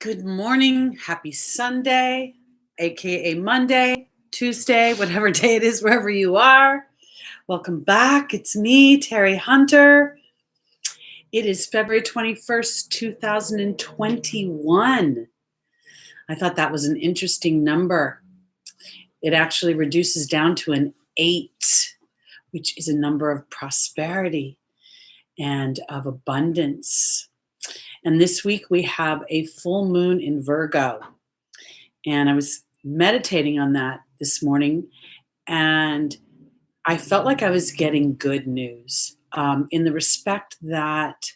Good morning. Happy Sunday, aka Monday, Tuesday, whatever day it is, wherever you are. Welcome back. It's me, Teri Hunter. It is February 21st, 2021. I thought that was an interesting number. It actually reduces down to an 8, which is a number of prosperity and of abundance. And this week we have a full moon in Virgo. And I was meditating on that this morning, and I felt like I was getting good news in the respect that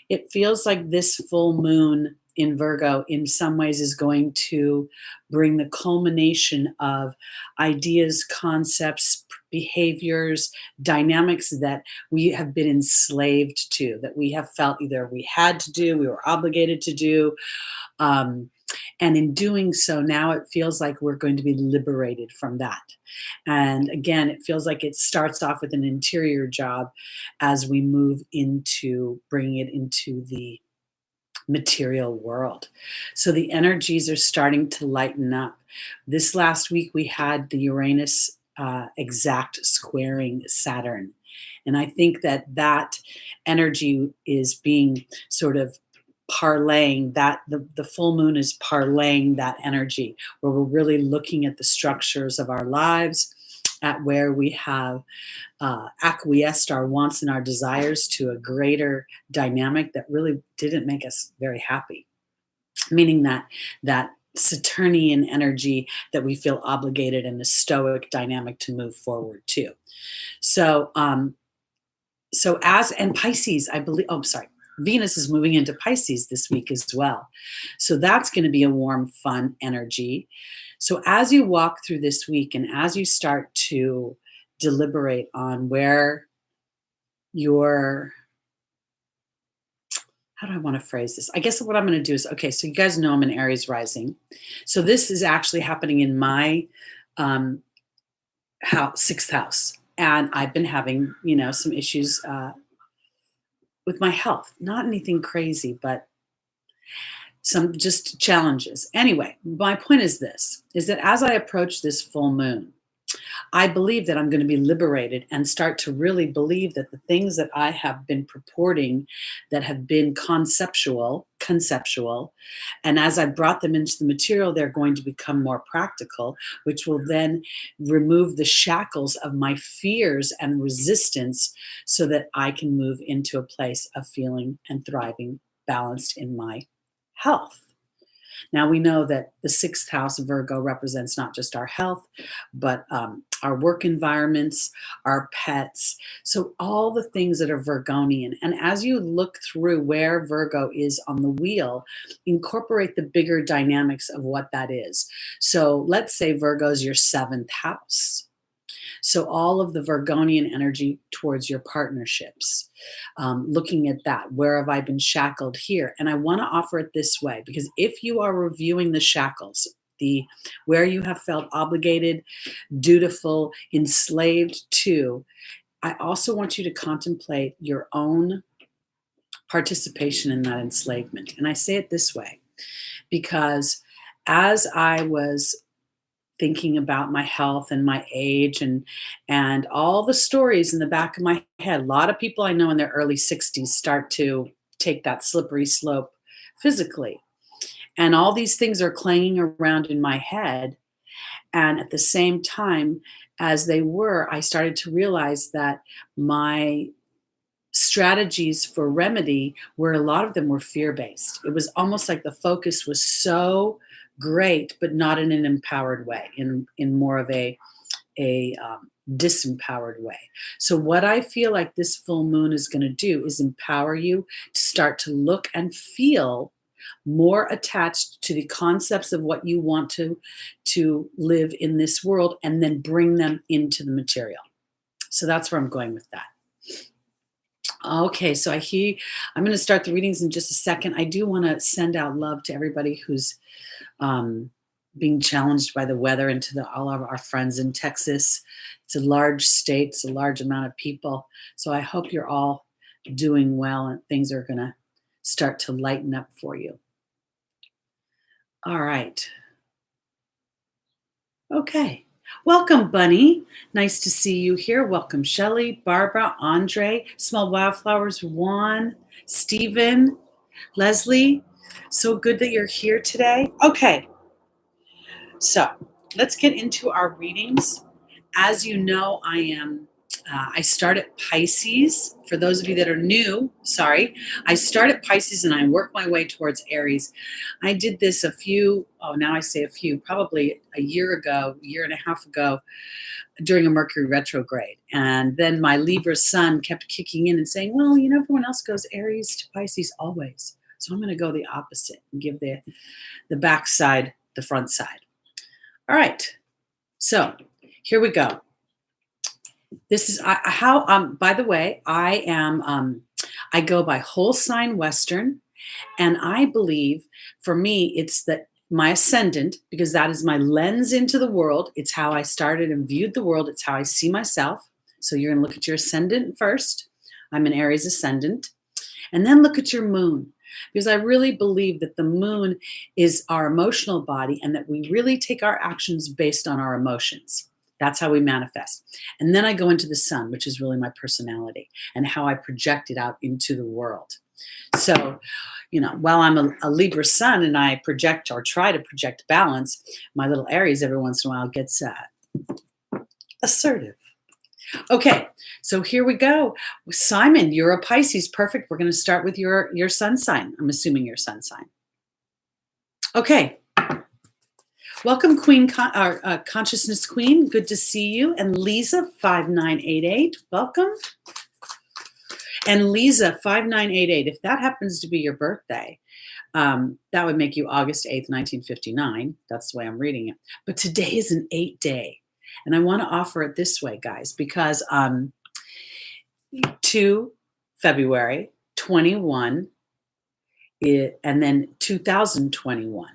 it feels like this full moon in Virgo, in some ways, is going to bring the culmination of ideas, concepts, behaviors, dynamics that we have been enslaved to, that we have felt either we had to do, we were obligated to do. And in doing so, now it feels like we're going to be liberated from that. And again, it feels like it starts off with an interior job as we move into bringing it into the material world. So the energies are starting to lighten up. This last week, we had the Uranus exact squaring Saturn. And I think that that energy is being sort of parlaying that the full moon is parlaying that energy where we're really looking at the structures of our lives, at where we have acquiesced our wants and our desires to a greater dynamic that really didn't make us very happy, meaning that Saturnian energy that we feel obligated in a stoic dynamic to move forward to. So and Pisces, I believe, Venus is moving into Pisces this week as well. So that's going to be a warm, fun energy. So as you walk through this week and as you start to deliberate on where how do I want to phrase this? I guess what I'm going to do is, okay, so you guys know I'm an Aries Rising. So this is actually happening in my sixth house. And I've been having, some issues with my health. Not anything crazy, but some just challenges. Anyway, my point is this, is that as I approach this full moon, I believe that I'm going to be liberated and start to really believe that the things that I have been purporting that have been conceptual, and as I brought them into the material, they're going to become more practical, which will then remove the shackles of my fears and resistance so that I can move into a place of feeling and thriving, balanced in my health. Now we know that the sixth house of Virgo represents not just our health, but our work environments, our pets. So all the things that are Virgonian. And as you look through where Virgo is on the wheel, incorporate the bigger dynamics of what that is. So let's say Virgo is your seventh house. So all of the Virgonian energy towards your partnerships, looking at that, where have I been shackled here? And I want to offer it this way, because if you are reviewing the shackles, where you have felt obligated, dutiful, enslaved to, I also want you to contemplate your own participation in that enslavement. And I say it this way, because as I was thinking about my health and my age and all the stories in the back of my head. A lot of people I know in their early 60s start to take that slippery slope physically. And all these things are clanging around in my head. And at the same time as they were, I started to realize that my strategies for remedy were, a lot of them were fear-based. It was almost like the focus was so great, but not in an empowered way, in more of a disempowered way. So what I feel like this full moon is going to do is empower you to start to look and feel more attached to the concepts of what you want to live in this world, and then bring them into the material. So that's where I'm going with that. Okay, so I'm going to start the readings in just a second. I do want to send out love to everybody who's being challenged by the weather, and to all of our friends in Texas. It's a large state, it's a large amount of people. So I hope you're all doing well and things are going to start to lighten up for you. All right. Okay. Welcome, Bunny. Nice to see you here. Welcome, Shelley, Barbara, Andre, Small Wildflowers, Juan, Stephen, Leslie. So good that you're here today. Okay. So let's get into our readings. As you know, I start at Pisces. For those of you that are new, sorry, I start at Pisces and I work my way towards Aries. I did this now I say a few, probably a year ago, year and a half ago, during a Mercury retrograde. And then my Libra sun kept kicking in and saying, well, everyone else goes Aries to Pisces always. So I'm going to go the opposite and give the back side the front side. All right. So here we go. This is by the way, I go by whole sign Western, and I believe for me, it's my ascendant, because that is my lens into the world. It's how I started and viewed the world. It's how I see myself. So you're going to look at your ascendant first. I'm an Aries ascendant. And then look at your moon, because I really believe that the moon is our emotional body and that we really take our actions based on our emotions. That's how we manifest. And then I go into the sun, which is really my personality and how I project it out into the world. So, while I'm a Libra sun and I project or try to project balance, my little Aries every once in a while gets assertive. Okay, so here we go. Simon, you're a Pisces. Perfect. We're going to start with your sun sign. I'm assuming your sun sign. Okay. Welcome, Queen, Consciousness Queen. Good to see you. And Lisa, 5988. Welcome. And Lisa, 5988. If that happens to be your birthday, that would make you August 8th, 1959. That's the way I'm reading it. But today is an 8-day. And I want to offer it this way, guys, because 2 February 21 and then 2021.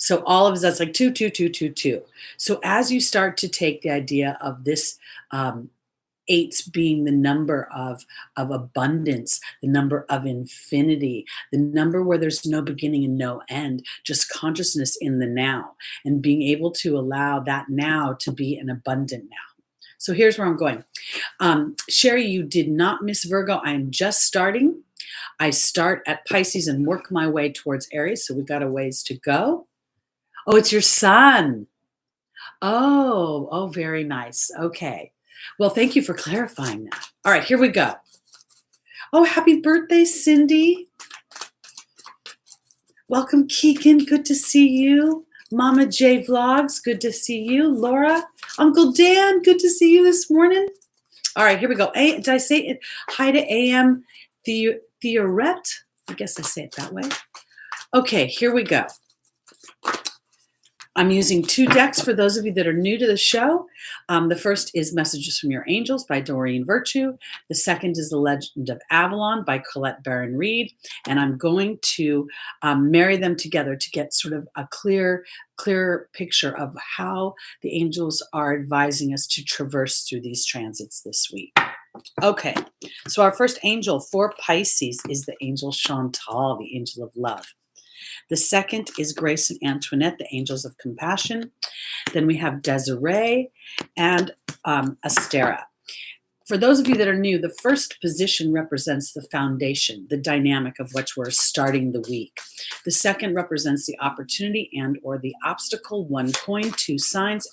So all of us, that's like 2, 2, 2, 2, 2. So as you start to take the idea of this 8 being the number of abundance, the number of infinity, the number where there's no beginning and no end, just consciousness in the now, and being able to allow that now to be an abundant now. So here's where I'm going. Sherry, you did not miss Virgo. I'm just starting. I start at Pisces and work my way towards Aries, so we've got a ways to go. Oh, it's your sun. Oh, very nice. Okay. Well, thank you for clarifying that. All right, here we go. Oh, happy birthday, Cindy. Welcome, Keegan. Good to see you. Mama J Vlogs. Good to see you. Laura. Uncle Dan. Good to see you this morning. All right, here we go. Did I say it? Hi to AM Theorette. I guess I say it that way. Okay, here we go. I'm using 2 decks for those of you that are new to the show. The first is Messages from Your Angels by Doreen Virtue. The second is The Legend of Avalon by Colette Baron Reed. And I'm going to marry them together to get sort of a clear picture of how the angels are advising us to traverse through these transits this week. Okay, so our first angel for Pisces is the angel Chantal, the angel of love. The second is Grace and Antoinette, the angels of compassion. Then we have Desiree and Astera. For those of you that are new, the first position represents the foundation, the dynamic of which we're starting the week. The second represents the opportunity and or the obstacle. 1 coin, 2 signs,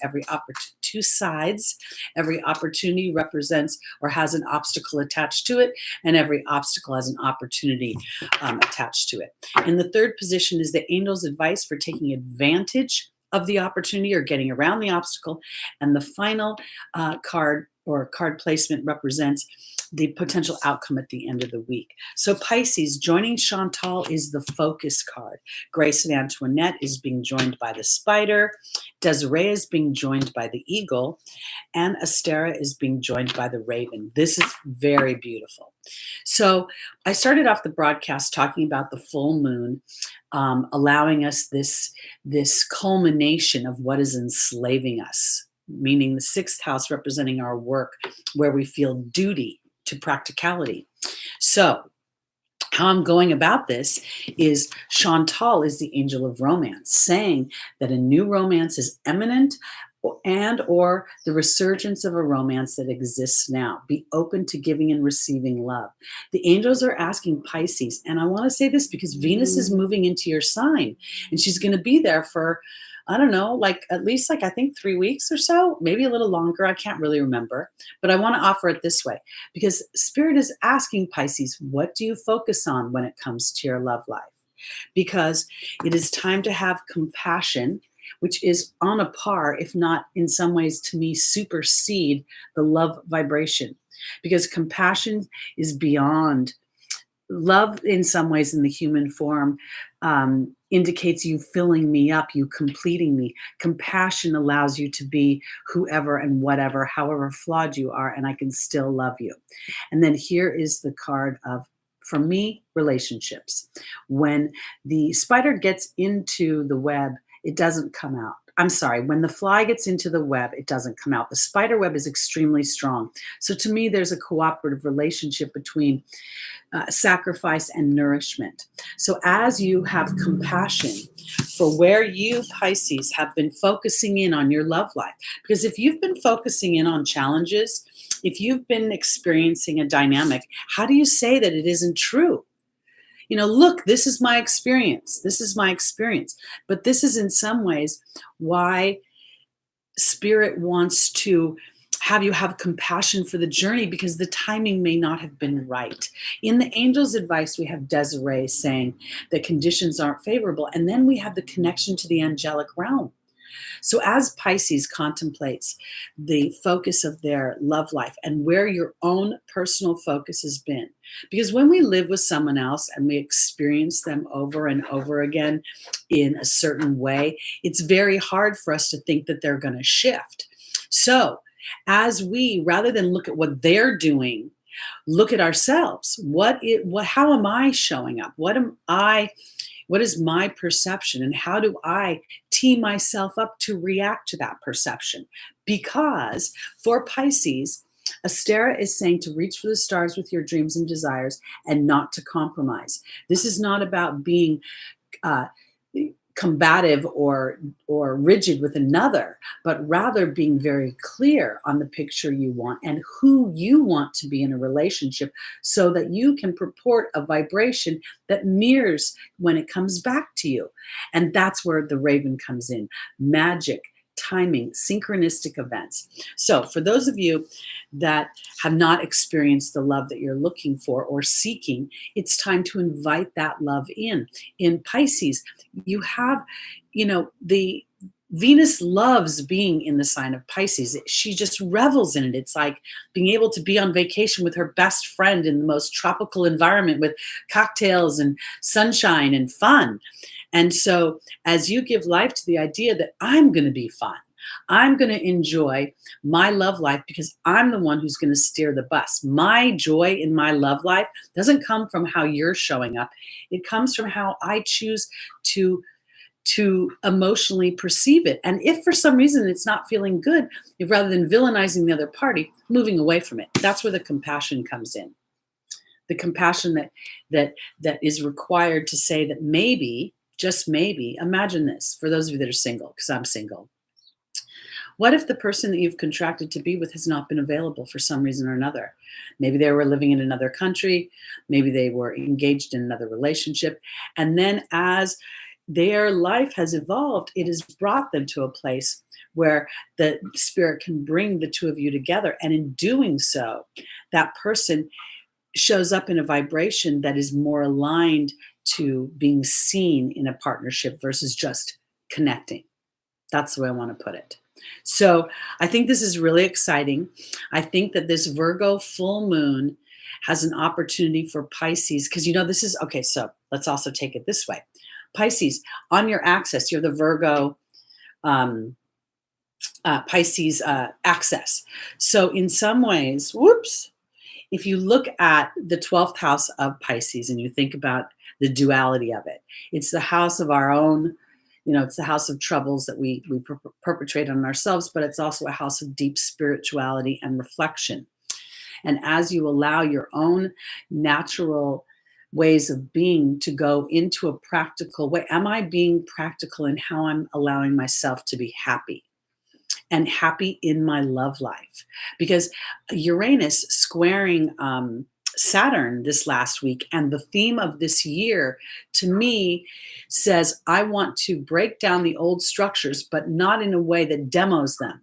2 sides. Every opportunity represents or has an obstacle attached to it, and every obstacle has an opportunity attached to it. And the third position is the angel's advice for taking advantage of the opportunity or getting around the obstacle. And the final card or card placement represents the potential outcome at the end of the week. So Pisces, joining Chantal is the focus card. Grace and Antoinette is being joined by the spider. Desiree is being joined by the eagle. And Astera is being joined by the raven. This is very beautiful. So I started off the broadcast talking about the full moon, allowing us this culmination of what is enslaving us, meaning the 6th house representing our work, where we feel duty to practicality. So how I'm going about this is Chantal is the angel of romance, saying that a new romance is imminent and or the resurgence of a romance that exists now. Be open to giving and receiving love. The angels are asking Pisces, and I want to say this because Venus is moving into your sign, and she's going to be there for, I don't know, like at least like I think 3 weeks or so, maybe a little longer. I can't really remember, but I want to offer it this way because Spirit is asking Pisces, what do you focus on when it comes to your love life? Because it is time to have compassion, which is on a par, if not in some ways to me, supersede the love vibration. Because compassion is beyond love in some ways in the human form, indicates you filling me up, you completing me. Compassion allows you to be whoever and whatever, however flawed you are, and I can still love you. And then here is the card of, for me, relationships. When the spider gets into the web, it doesn't come out. I'm sorry, when the fly gets into the web, it doesn't come out. The spider web is extremely strong. So to me, there's a cooperative relationship between sacrifice and nourishment. So as you have compassion for where you, Pisces, have been focusing in on your love life, because if you've been focusing in on challenges, if you've been experiencing a dynamic, how do you say that it isn't true? You know, look, this is my experience. This is my experience. But this is in some ways why Spirit wants to have you have compassion for the journey, because the timing may not have been right. In the angel's advice, we have Desiree saying that conditions aren't favorable. And then we have the connection to the angelic realm. So as Pisces contemplates the focus of their love life and where your own personal focus has been, because when we live with someone else and we experience them over and over again in a certain way, it's very hard for us to think that they're going to shift. So as we, rather than look at what they're doing, look at ourselves. How am I showing up? What is my perception, and how do I tee myself up to react to that perception? Because for Pisces, Astera is saying to reach for the stars with your dreams and desires and not to compromise. This is not about being combative or rigid with another, but rather being very clear on the picture you want and who you want to be in a relationship, so that you can purport a vibration that mirrors when it comes back to you. And that's where the raven comes in. Magic, timing, synchronistic events. So for those of you that have not experienced the love that you're looking for or seeking, it's time to invite that love in. In Pisces, you have, the Venus loves being in the sign of Pisces. She just revels in it. It's like being able to be on vacation with her best friend in the most tropical environment with cocktails and sunshine and fun. And so as you give life to the idea that I'm going to be fun, I'm going to enjoy my love life because I'm the one who's going to steer the bus. My joy in my love life doesn't come from how you're showing up. It comes from how I choose to emotionally perceive it. And if for some reason it's not feeling good, if rather than villainizing the other party, moving away from it, that's where the compassion comes in. The compassion that is required to say that maybe, just maybe, imagine this, for those of you that are single, because I'm single. What if the person that you've contracted to be with has not been available for some reason or another? Maybe they were living in another country. Maybe they were engaged in another relationship. And then as their life has evolved, it has brought them to a place where the Spirit can bring the two of you together. And in doing so, that person shows up in a vibration that is more aligned to being seen in a partnership versus just connecting. That's the way I want to put it. So I think this is really exciting. I think that this Virgo full moon has an opportunity for Pisces, because this is, okay, so let's also take it this way. Pisces, on your axis, you're the Virgo Pisces axis. So in some ways, if you look at the 12th house of Pisces and you think about the duality of it, it's the house of our own, it's the house of troubles that we perpetrate on ourselves, but it's also a house of deep spirituality and reflection. And as you allow your own natural ways of being to go into a practical way. Am I being practical in how I'm allowing myself to be happy and happy in my love life? Because Uranus squaring Saturn this last week, and the theme of this year to me says, I want to break down the old structures, but not in a way that demos them.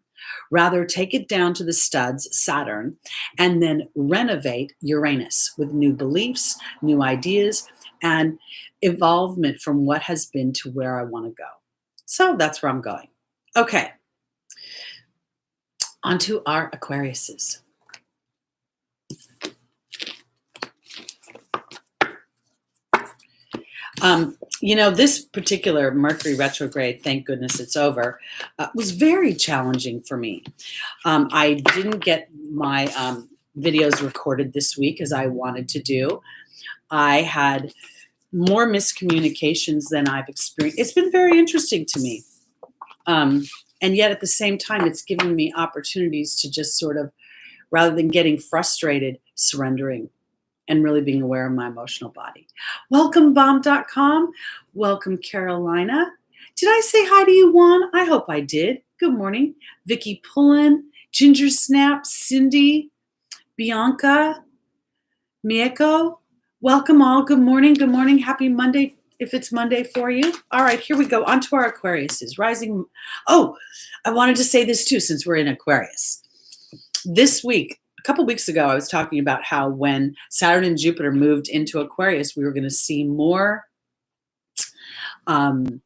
Rather, take it down to the studs, Saturn, and then renovate Uranus with new beliefs, new ideas, and evolvement from what has been to where I want to go. So that's where I'm going. Okay. Onto our Aquariuses. This particular Mercury retrograde, thank goodness it's over, was very challenging for me. I didn't get my videos recorded this week as I wanted to do. I had more miscommunications than I've experienced. It's been very interesting to me. And yet at the same time, it's given me opportunities to just sort of, rather than getting frustrated, surrendering and really being aware of my emotional body. Welcome, bomb.com. Welcome, Carolina. Did I say hi to you, Juan? I hope I did. Good morning. Vicky Pullen, Ginger Snap, Cindy, Bianca, Mieko. Welcome all. Good morning. Good morning. Happy Monday, if it's Monday for you. All right, here we go. On to our Aquariuses. Rising. Oh, I wanted to say this too, since we're in Aquarius. This week, a couple weeks ago, I was talking about how when Saturn and Jupiter moved into Aquarius, we were going to see more I'm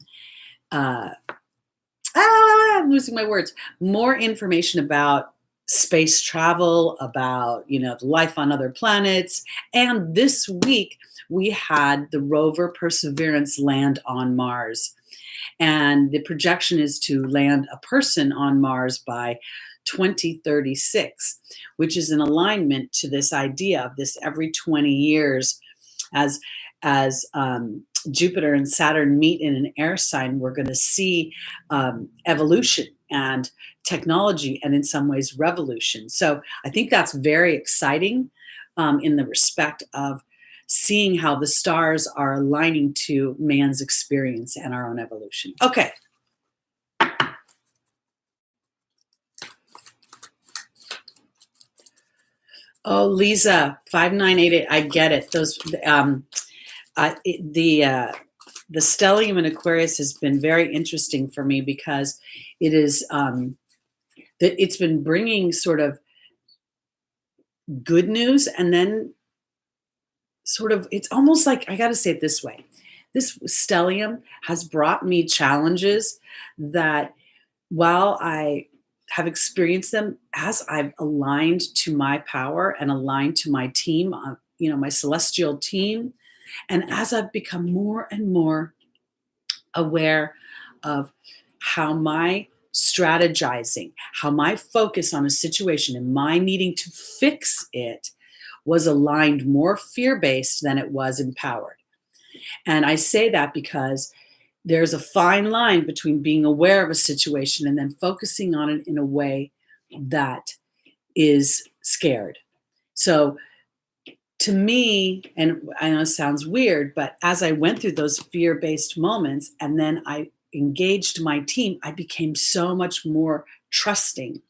losing my words. More information about space travel, about, the life on other planets. And this week, we had the rover Perseverance land on Mars. And the projection is to land a person on Mars by 2036, which is in alignment to this idea of this every 20 years as Jupiter and Saturn meet in an air sign, we're going to see evolution and technology and in some ways revolution. So I think that's very exciting in the respect of seeing how the stars are aligning to man's experience and our own evolution. Okay. Oh, Lisa, 5988. I get it. Those the stellium in Aquarius has been very interesting for me because it is it's been bringing sort of good news, and then sort of it's almost like, I got to say it this way. This stellium has brought me challenges that, while I have experienced them as I've aligned to my power and aligned to my team, my celestial team, and as I've become more and more aware of how my strategizing, how my focus on a situation and my needing to fix it was aligned more fear-based than it was empowered. And I say that because there's a fine line between being aware of a situation and then focusing on it in a way that is scared. So to me, and I know it sounds weird, but as I went through those fear-based moments and then I engaged my team, I became so much more trusting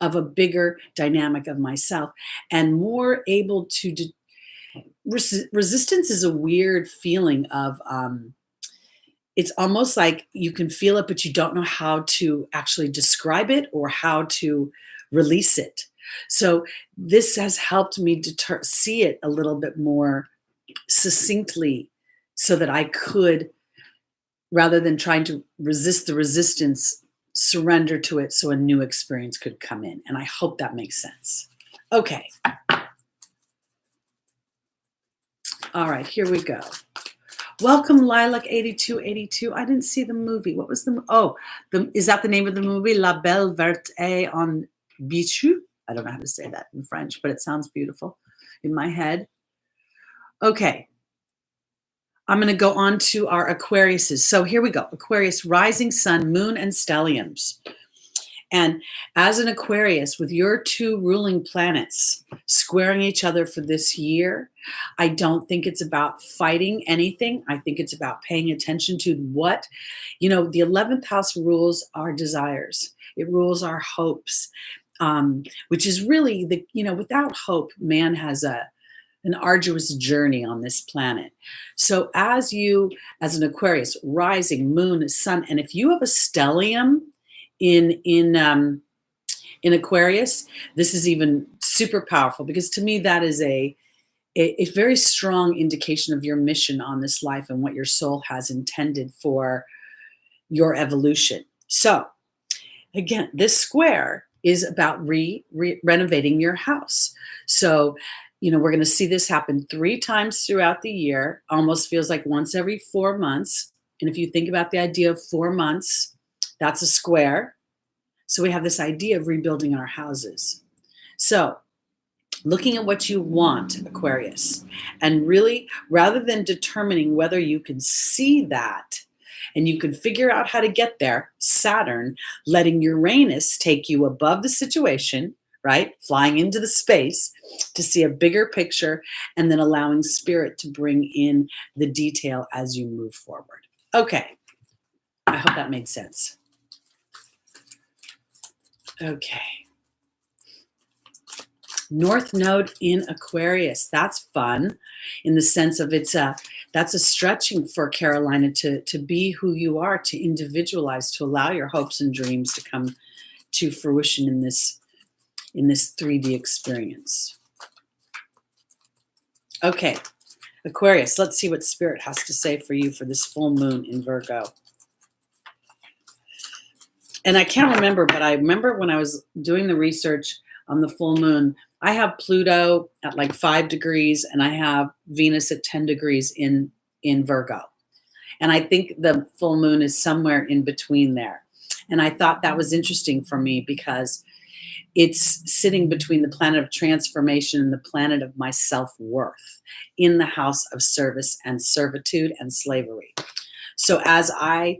of a bigger dynamic of myself and more able to resistance is a weird feeling of it's almost like you can feel it, but you don't know how to actually describe it or how to release it. So this has helped me see it a little bit more succinctly so that I could, rather than trying to resist the resistance, surrender to it so a new experience could come in. And I hope that makes sense. Okay. All right, here we go. Welcome, Lilac8282. I didn't see the movie. What was is that the name of the movie? La Belle Verte en Bichu? I don't know how to say that in French, but it sounds beautiful in my head. Okay. I'm going to go on to our Aquariuses. So here we go. Aquarius, rising sun, moon, and stelliums. And as an Aquarius, with your two ruling planets squaring each other for this year, I don't think it's about fighting anything. I think it's about paying attention to what, the 11th house rules our desires. It rules our hopes, which is really without hope, man has an arduous journey on this planet. So as an Aquarius, rising, moon, sun, and if you have a stellium in Aquarius, this is even super powerful, because to me that is a very strong indication of your mission on this life and what your soul has intended for your evolution. So again, this square is about renovating your house. So, we're going to see this happen 3 times throughout the year. Almost feels like once every 4 months. And if you think about the idea of 4 months, that's a square. So we have this idea of rebuilding our houses. So looking at what you want, Aquarius, and really, rather than determining whether you can see that and you can figure out how to get there, Saturn, letting Uranus take you above the situation, right? Flying into the space to see a bigger picture, and then allowing spirit to bring in the detail as you move forward. Okay. I hope that made sense. Okay. North Node in Aquarius. That's fun in the sense of that's a stretching for Carolina to be who you are, to individualize, to allow your hopes and dreams to come to fruition in this 3D experience. Okay, Aquarius, let's see what Spirit has to say for you for this full moon in Virgo. And I can't remember, but I remember when I was doing the research on the full moon, I have Pluto at like 5 degrees and I have Venus at 10 degrees in Virgo. And I think the full moon is somewhere in between there. And I thought that was interesting for me because it's sitting between the planet of transformation and the planet of my self-worth in the house of service and servitude and slavery. So as I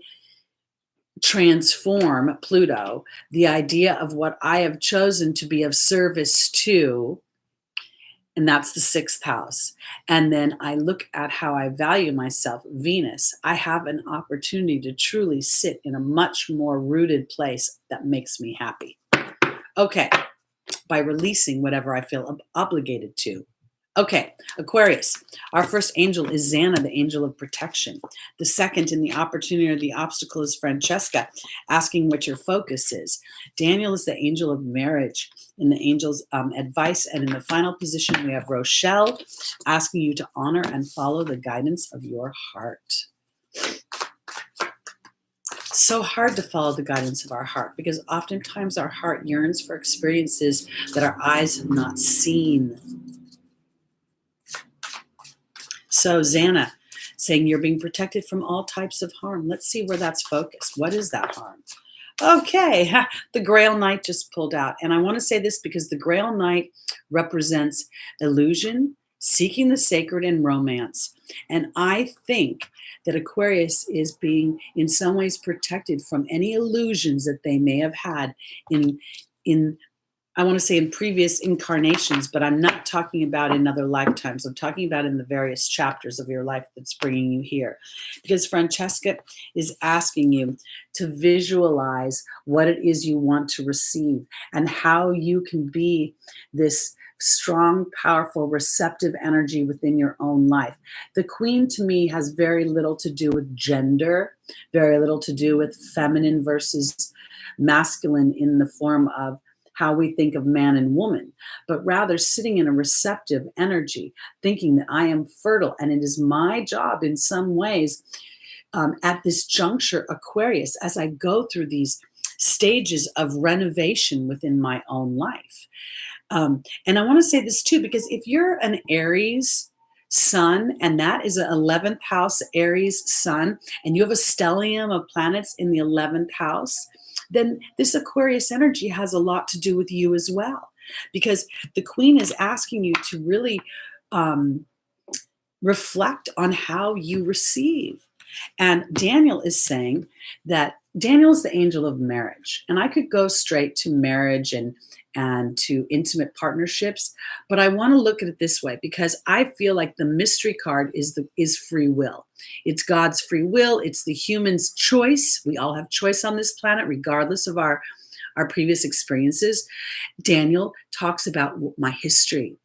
transform Pluto, the idea of what I have chosen to be of service to, and that's the 6th house. And then I look at how I value myself, Venus, I have an opportunity to truly sit in a much more rooted place that makes me happy. Okay, by releasing whatever I feel obligated to. Okay, Aquarius, our first angel is Xana, the angel of protection. The second in the opportunity or the obstacle is Francesca, asking what your focus is. Daniel is the angel of marriage in the angel's advice. And in the final position, we have Rochelle, asking you to honor and follow the guidance of your heart. So hard to follow the guidance of our heart because oftentimes our heart yearns for experiences that our eyes have not seen. So Xana saying you're being protected from all types of harm. Let's see where that's focused. What is that harm? Okay, the Grail Knight just pulled out. And I want to say this because the Grail Knight represents illusion, seeking the sacred, and romance. And I think that Aquarius is being in some ways protected from any illusions that they may have had in I want to say in previous incarnations, but I'm not talking about in other lifetimes. I'm talking about in the various chapters of your life that's bringing you here. Because Francesca is asking you to visualize what it is you want to receive and how you can be this strong, powerful, receptive energy within your own life. The Queen to me has very little to do with gender, very little to do with feminine versus masculine in the form of how we think of man and woman, but rather sitting in a receptive energy, thinking that I am fertile and it is my job in some ways at this juncture, Aquarius, as I go through these stages of renovation within my own life. And I want to say this too, because if you're an Aries sun, and that is an 11th house Aries sun, and you have a stellium of planets in the 11th house, then this Aquarius energy has a lot to do with you as well. Because the Queen is asking you to really reflect on how you receive. And Daniel is saying that Daniel is the angel of marriage, and I could go straight to marriage and to intimate partnerships, but I want to look at it this way because I feel like the mystery card is free will. It's God's free will. It's the human's choice. We all have choice on this planet, regardless of our previous experiences. Daniel talks about my history.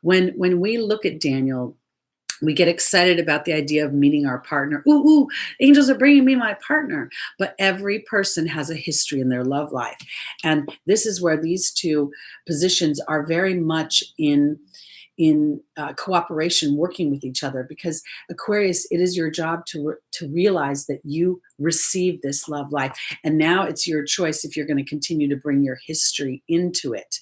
When we look at Daniel, we get excited about the idea of meeting our partner. Ooh, angels are bringing me my partner. But every person has a history in their love life. And this is where these two positions are very much in cooperation, working with each other. Because Aquarius, it is your job to realize that you received this love life. And now it's your choice if you're going to continue to bring your history into it.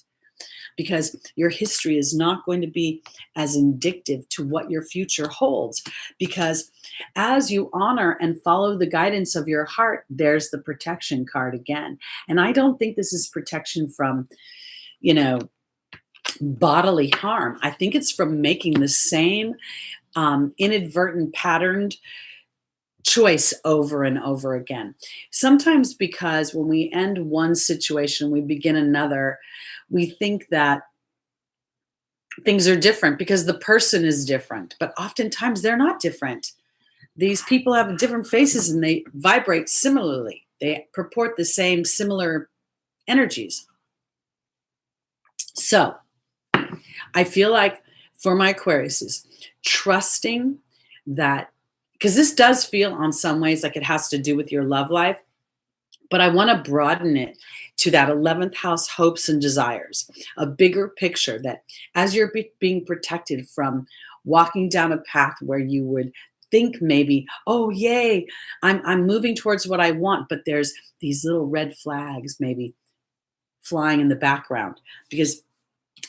Because your history is not going to be as indicative to what your future holds. Because as you honor and follow the guidance of your heart, there's the protection card again. And I don't think this is protection from, bodily harm. I think it's from making the same inadvertent patterned choice over and over again. Sometimes because when we end one situation, we begin another, we think that things are different because the person is different, but oftentimes they're not different. These people have different faces and they vibrate similarly. They purport the same similar energies. So I feel like for my Aquariuses, trusting that, because this does feel on some ways like it has to do with your love life, but I want to broaden it to that 11th house hopes and desires, a bigger picture that as you're being protected from walking down a path where you would think maybe, oh, yay, I'm moving towards what I want, but there's these little red flags maybe flying in the background. Because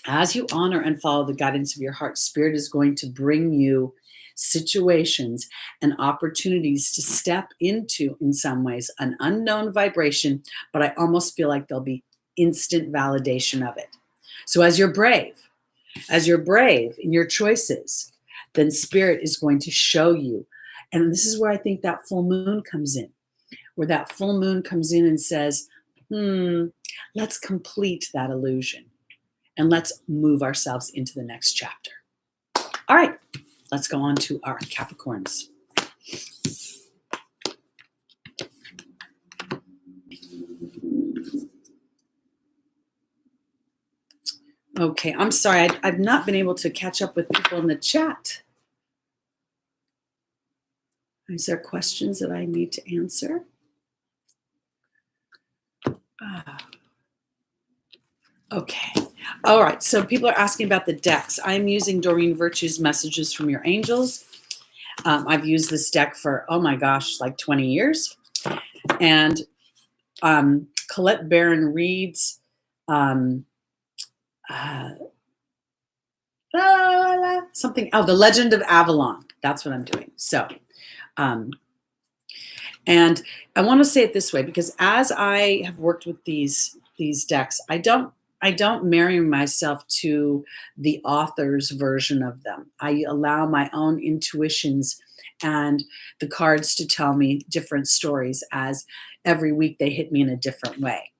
as you honor and follow the guidance of your heart, Spirit is going to bring you situations and opportunities to step into, in some ways, an unknown vibration, but I almost feel like there'll be instant validation of it. So as you're brave in your choices, then Spirit is going to show you. And this is where I think that full moon comes in, where that full moon comes in and says, let's complete that illusion and let's move ourselves into the next chapter. All right. Let's go on to our Capricorns. Okay, I'm sorry. I've not been able to catch up with people in the chat. Is there questions that I need to answer? Okay. All right. So people are asking about the decks. I'm using Doreen Virtue's Messages from Your Angels. I've used this deck for, oh my gosh, like 20 years. And Colette Baron Reed's something. Oh, The Legend of Avalon. That's what I'm doing. So, and I want to say it this way, because as I have worked with these decks, I don't marry myself to the author's version of them. I allow my own intuitions and the cards to tell me different stories as every week they hit me in a different way.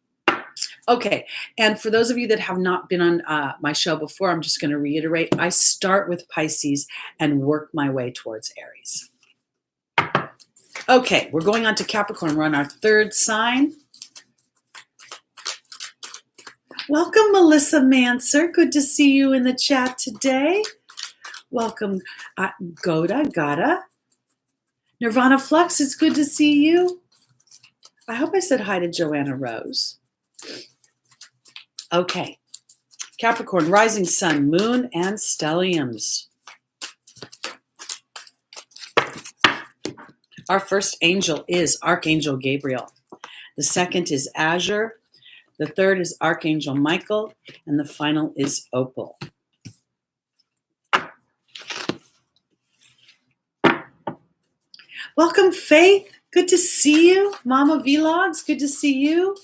Okay, and for those of you that have not been on my show before, I'm just going to reiterate. I start with Pisces and work my way towards Aries. Okay, we're going on to Capricorn. We're on our third sign. Welcome, Melissa Manser. Good to see you in the chat today. Welcome, Gada. Nirvana Flux, it's good to see you. I hope I said hi to Joanna Rose. Okay, Capricorn, rising sun, moon, and stelliums. Our first angel is Archangel Gabriel. The second is Azure. The third is Archangel Michael. And the final is Opal. Welcome, Faith. Good to see you. Mama Vlogs, good to see you.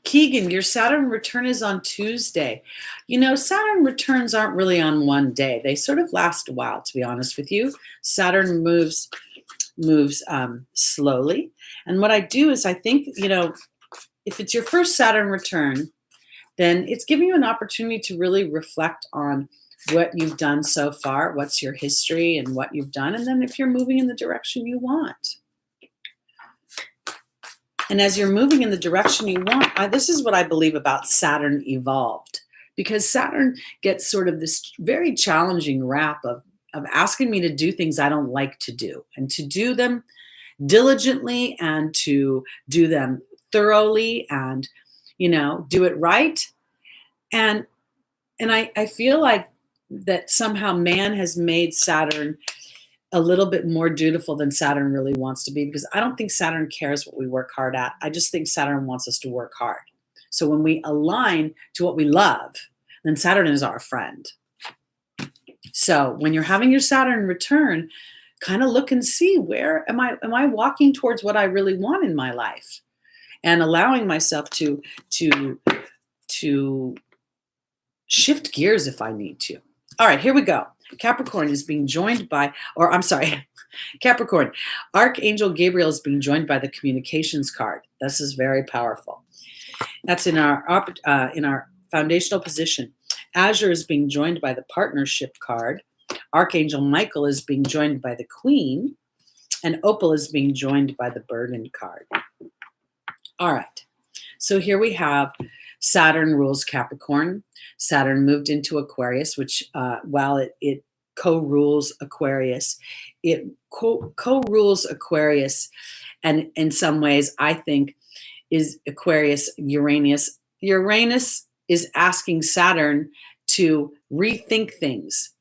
Keegan, your Saturn return is on Tuesday. You know, Saturn returns aren't really on one day. They sort of last a while, to be honest with you. Saturn moves moves slowly. And what I do is I think, if it's your first Saturn return, then it's giving you an opportunity to really reflect on what you've done so far, what's your history and what you've done, and then if you're moving in the direction you want. And as you're moving in the direction you want, this is what I believe about Saturn evolved, because Saturn gets sort of this very challenging rap of asking me to do things I don't like to do, and to do them diligently, and to do them thoroughly, and do it right. And I feel like that somehow man has made Saturn a little bit more dutiful than Saturn really wants to be, because I don't think Saturn cares what we work hard at. I just think Saturn wants us to work hard. So when we align to what we love, then Saturn is our friend. So when you're having your Saturn return, kind of look and see, where am I walking towards what I really want in my life, and allowing myself to shift gears if I need to. All right, here we go. Capricorn is being joined by, Capricorn, Archangel Gabriel is being joined by the communications card. This is very powerful. That's in our foundational position. Azure is being joined by the partnership card. Archangel Michael is being joined by the Queen, and Opal is being joined by the burden card. All right, so here we have Saturn rules Capricorn. Saturn moved into Aquarius, which while it co-rules Aquarius, it co-rules Aquarius, and in some ways I think is Aquarius Uranus. Uranus is asking Saturn to rethink things.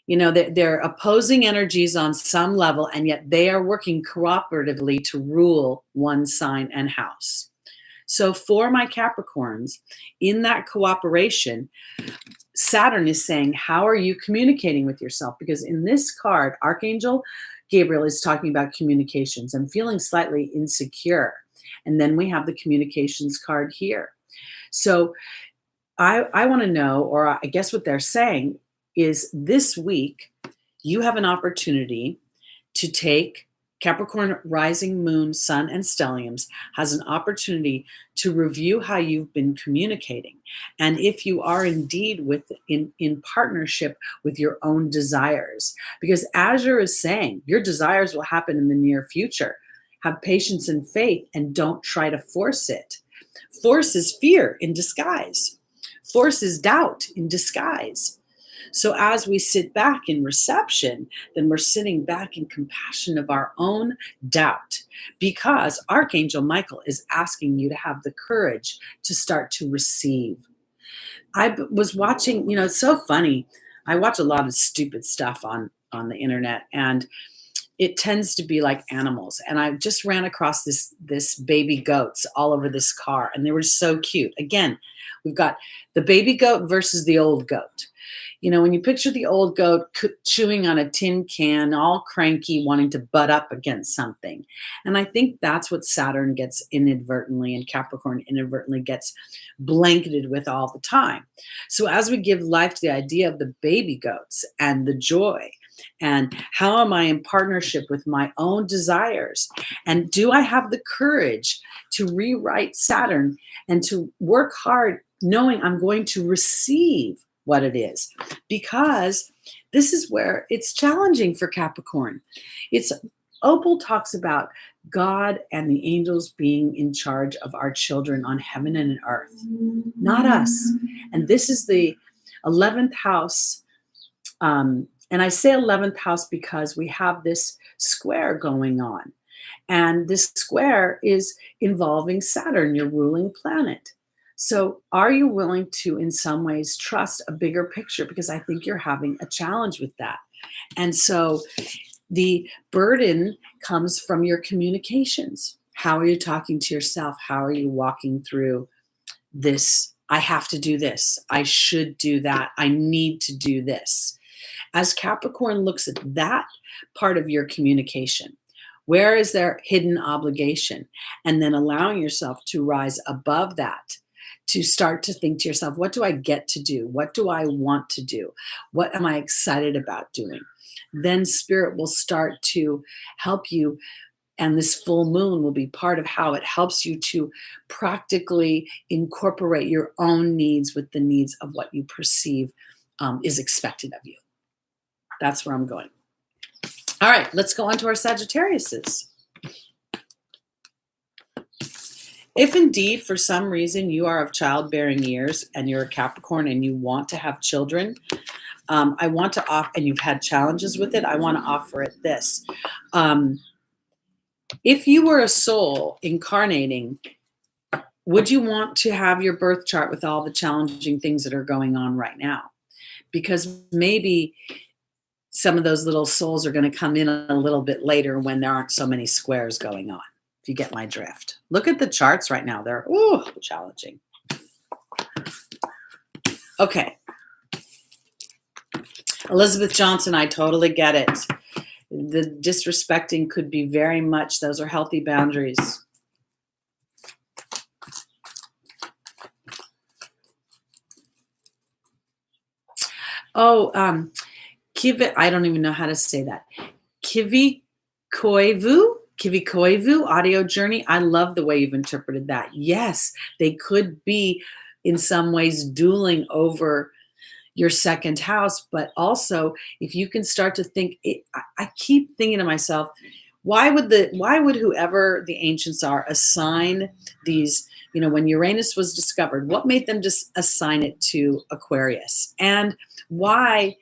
They're opposing energies on some level, and yet they are working cooperatively to rule one sign and house. So for my Capricorns, in that cooperation, Saturn is saying, how are you communicating with yourself? Because in this card, Archangel Gabriel is talking about communications. I'm feeling slightly insecure. And then we have the communications card here. So I want to know, or I guess what they're saying is, this week, you have an opportunity to take Capricorn, rising, moon, sun, and stelliums has an opportunity to review how you've been communicating, and if you are indeed in partnership with your own desires. Because Azure is saying your desires will happen in the near future. Have patience and faith, and don't try to force it. Force is fear in disguise. Force is doubt in disguise. So as we sit back in reception, then we're sitting back in compassion of our own doubt, because Archangel Michael is asking you to have the courage to start to receive. I was watching, it's so funny. I watch a lot of stupid stuff on the internet, and it tends to be like animals. And I just ran across this baby goats all over this car, and they were so cute. Again, we've got the baby goat versus the old goat. When you picture the old goat chewing on a tin can, all cranky, wanting to butt up against something. And I think that's what Saturn gets inadvertently, and Capricorn inadvertently gets blanketed with all the time. So as we give life to the idea of the baby goats and the joy, and how am I in partnership with my own desires? And do I have the courage to rewrite Saturn and to work hard knowing I'm going to receive what it is? Because this is where it's challenging for Capricorn. Opal talks about God and the angels being in charge of our children on heaven and earth, not us. And this is the 11th house. And I say 11th house because we have this square going on. And this square is involving Saturn, your ruling planet. So are you willing to, in some ways, trust a bigger picture? Because I think you're having a challenge with that. And so the burden comes from your communications. How are you talking to yourself? How are you walking through this? I have to do this. I should do that. I need to do this. As Capricorn looks at that part of your communication, where is there hidden obligation? And then allowing yourself to rise above that, to start to think to yourself, what do I get to do? What do I want to do? What am I excited about doing? Then spirit will start to help you, and this full moon will be part of how it helps you to practically incorporate your own needs with the needs of what you perceive is expected of you. That's where I'm going. All right, let's go on to our Sagittariuses. If indeed, for some reason, you are of childbearing years and you're a Capricorn and you want to have children, I want to offer, and you've had challenges with it, I want to offer it this. If you were a soul incarnating, would you want to have your birth chart with all the challenging things that are going on right now? Because maybe some of those little souls are going to come in a little bit later when there aren't so many squares going on. If you get my drift. Look at the charts right now. They're challenging. Okay. Elizabeth Johnson, I totally get it. The disrespecting could be very much, those are healthy boundaries. I don't even know how to say that. Kivikoivu audio journey. I love the way you've interpreted that. Yes, they could be in some ways dueling over your second house, but also if you can start to think, I keep thinking to myself, why would whoever the ancients are assign these, when Uranus was discovered, what made them just assign it to Aquarius? And why,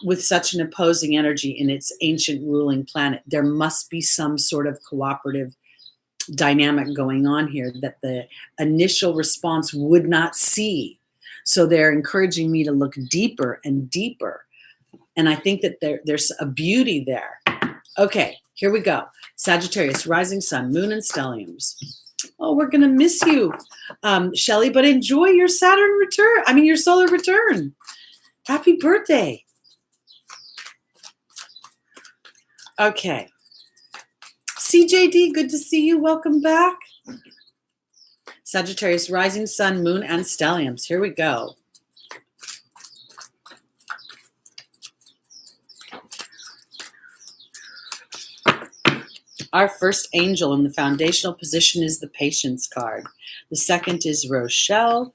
with such an opposing energy in its ancient ruling planet, there must be some sort of cooperative dynamic going on here that the initial response would not see. So they're encouraging me to look deeper and deeper. And I think that there's a beauty there. Okay, here we go. Sagittarius, rising sun, moon, and stelliums. Oh, we're going to miss you, Shelley, but enjoy your Saturn return. Your solar return. Happy birthday. Okay. CJD, good to see you. Welcome back. Sagittarius, rising sun, moon, and stelliums. Here we go. Our first angel in the foundational position is the Patience card. The second is Rochelle.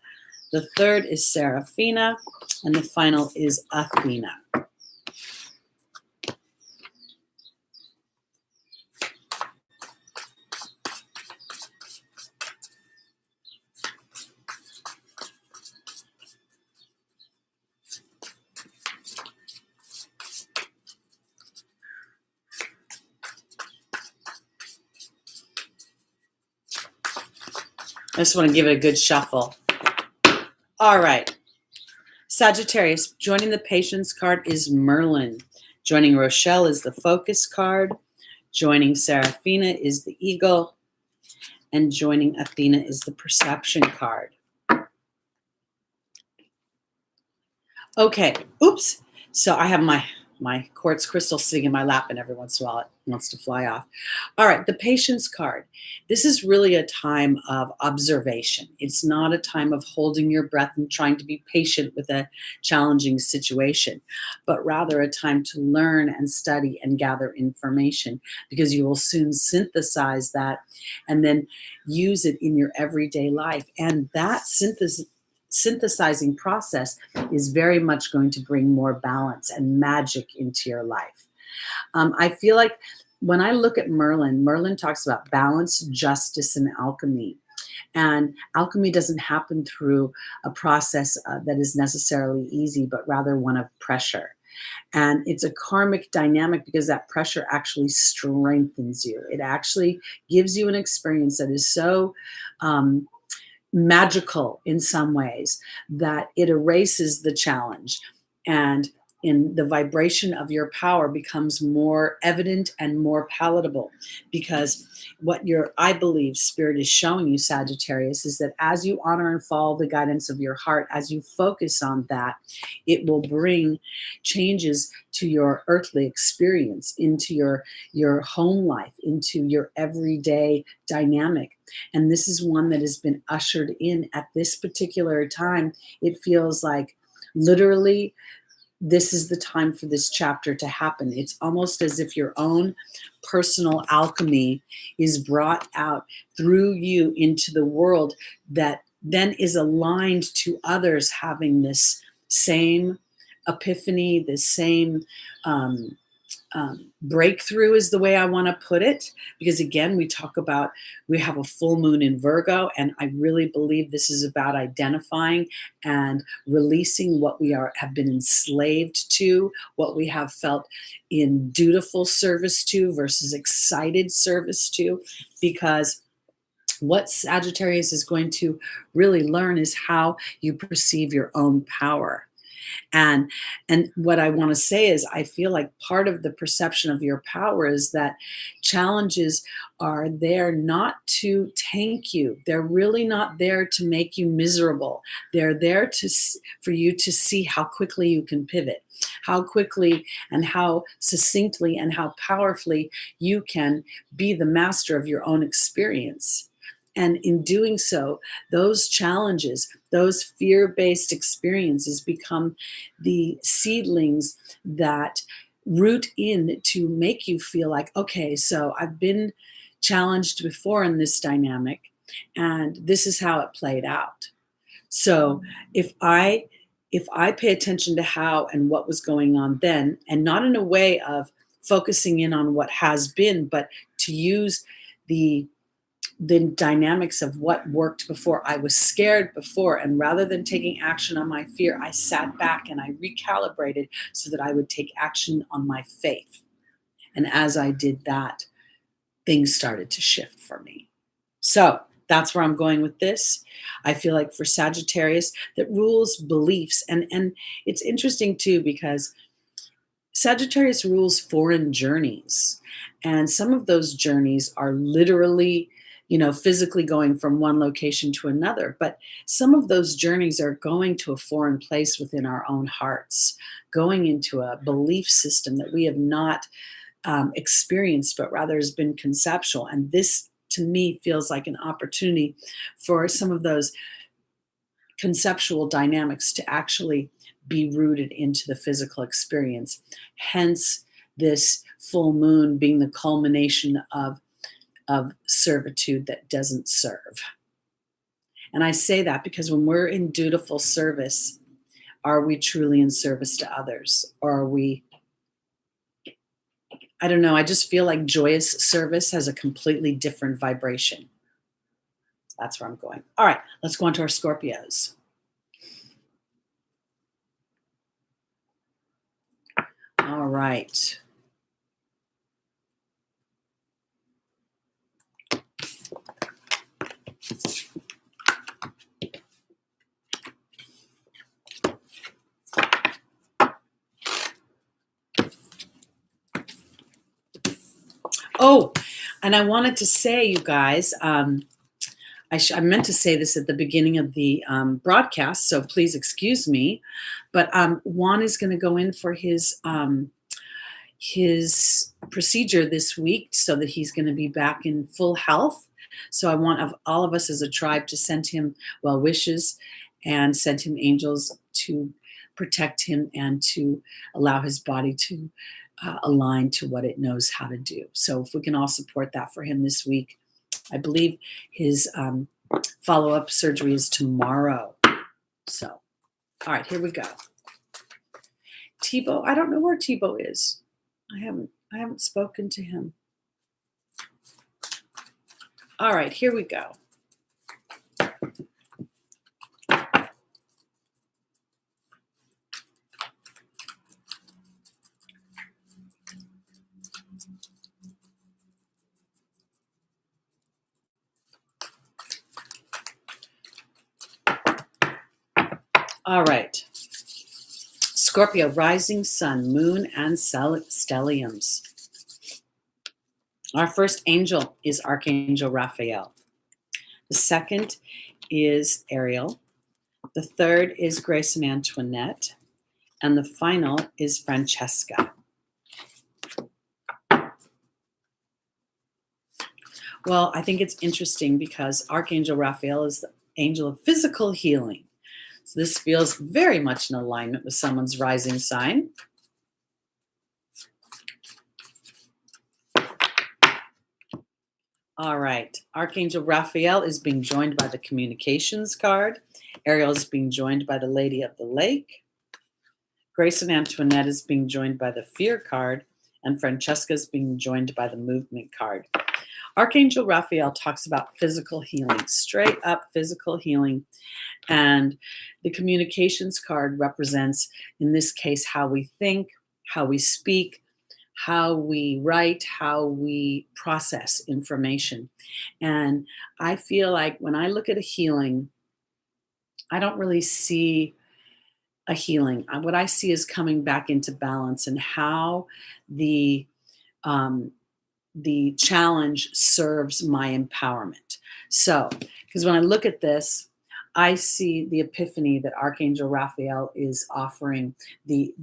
The third is Seraphina. And the final is Athena. I just want to give it a good shuffle. All right. Sagittarius, joining the Patience card is Merlin. Joining Rochelle is the Focus card. Joining Seraphina is the Eagle. And joining Athena is the Perception card. Okay. Oops. So I have my quartz crystal sitting in my lap, and every once in a while it wants to fly off. All right, the Patience card. This is really a time of observation. It's not a time of holding your breath and trying to be patient with a challenging situation, but rather a time to learn and study and gather information, because you will soon synthesize that and then use it in your everyday life. And that synthesizing process is very much going to bring more balance and magic into your life. I feel like when I look at Merlin talks about balance, justice, and alchemy. And alchemy doesn't happen through a process that is necessarily easy, but rather one of pressure. And it's a karmic dynamic because that pressure actually strengthens you. It actually gives you an experience that is so magical in some ways that it erases the challenge. And in the vibration of your power becomes more evident and more palatable, because what I believe spirit is showing you, Sagittarius, is that as you honor and follow the guidance of your heart, as you focus on that, it will bring changes to your earthly experience, into your home life, into your everyday dynamic. And this is one that has been ushered in at this particular time. It feels like literally this is the time for this chapter to happen. It's almost as if your own personal alchemy is brought out through you into the world, that then is aligned to others having this same epiphany, this same breakthrough is the way I want to put it. Because again, we have a full moon in Virgo, and I really believe this is about identifying and releasing what we have been enslaved to, what we have felt in dutiful service to versus excited service to. Because what Sagittarius is going to really learn is how you perceive your own power. And what I want to say is, I feel like part of the perception of your power is that challenges are there not to tank you. They're really not there to make you miserable. They're there for you to see how quickly you can pivot, how quickly and how succinctly and how powerfully you can be the master of your own experience. And in doing so, those challenges, those fear-based experiences become the seedlings that root in to make you feel like, okay, so I've been challenged before in this dynamic, and this is how it played out. So if I pay attention to how and what was going on then, and not in a way of focusing in on what has been, but to use the dynamics of what worked before. I was scared before, and rather than taking action on my fear, I sat back and I recalibrated so that I would take action on my faith. And as I did that, things started to shift for me. So that's where I'm going with this. I feel like for Sagittarius, that rules beliefs. And it's interesting too, because Sagittarius rules foreign journeys. And some of those journeys are literally, physically going from one location to another. But some of those journeys are going to a foreign place within our own hearts, going into a belief system that we have not experienced, but rather has been conceptual. And this, to me, feels like an opportunity for some of those conceptual dynamics to actually be rooted into the physical experience. Hence, this full moon being the culmination of servitude that doesn't serve. And I say that because when we're in dutiful service, are we truly in service to others? Or are we, I don't know, I just feel like joyous service has a completely different vibration. That's where I'm going. All right, let's go on to our Scorpios. All right. Oh, and I wanted to say, you guys, I meant to say this at the beginning of the broadcast, so please excuse me. But Juan is going to go in for his procedure this week, so that he's going to be back in full health. So I want all of us as a tribe to send him well wishes and send him angels to protect him and to allow his body to align to what it knows how to do. So if we can all support that for him this week. I believe his follow-up surgery is tomorrow. So, all right, here we go. Tebow, I don't know where Tebow is. I haven't spoken to him. All right, here we go. All right. Scorpio, rising sun, moon, and stelliums. Our first angel is Archangel Raphael. The second is Ariel. The third is Grace and Antoinette. And the final is Francesca. Well, I think it's interesting because Archangel Raphael is the angel of physical healing. So this feels very much in alignment with someone's rising sign. All right. Archangel Raphael is being joined by the communications card. Ariel is being joined by the Lady of the Lake. Grace and Antoinette is being joined by the Fear card. And Francesca is being joined by the Movement card. Archangel Raphael talks about physical healing, straight up physical healing. And the communications card represents, in this case, how we think, how we speak, how we write, how we process information. And I feel like when I look at a healing, I don't really see a healing. What I see is coming back into balance and how the challenge serves my empowerment. So, because when I look at this, I see the epiphany that Archangel Raphael is offering, the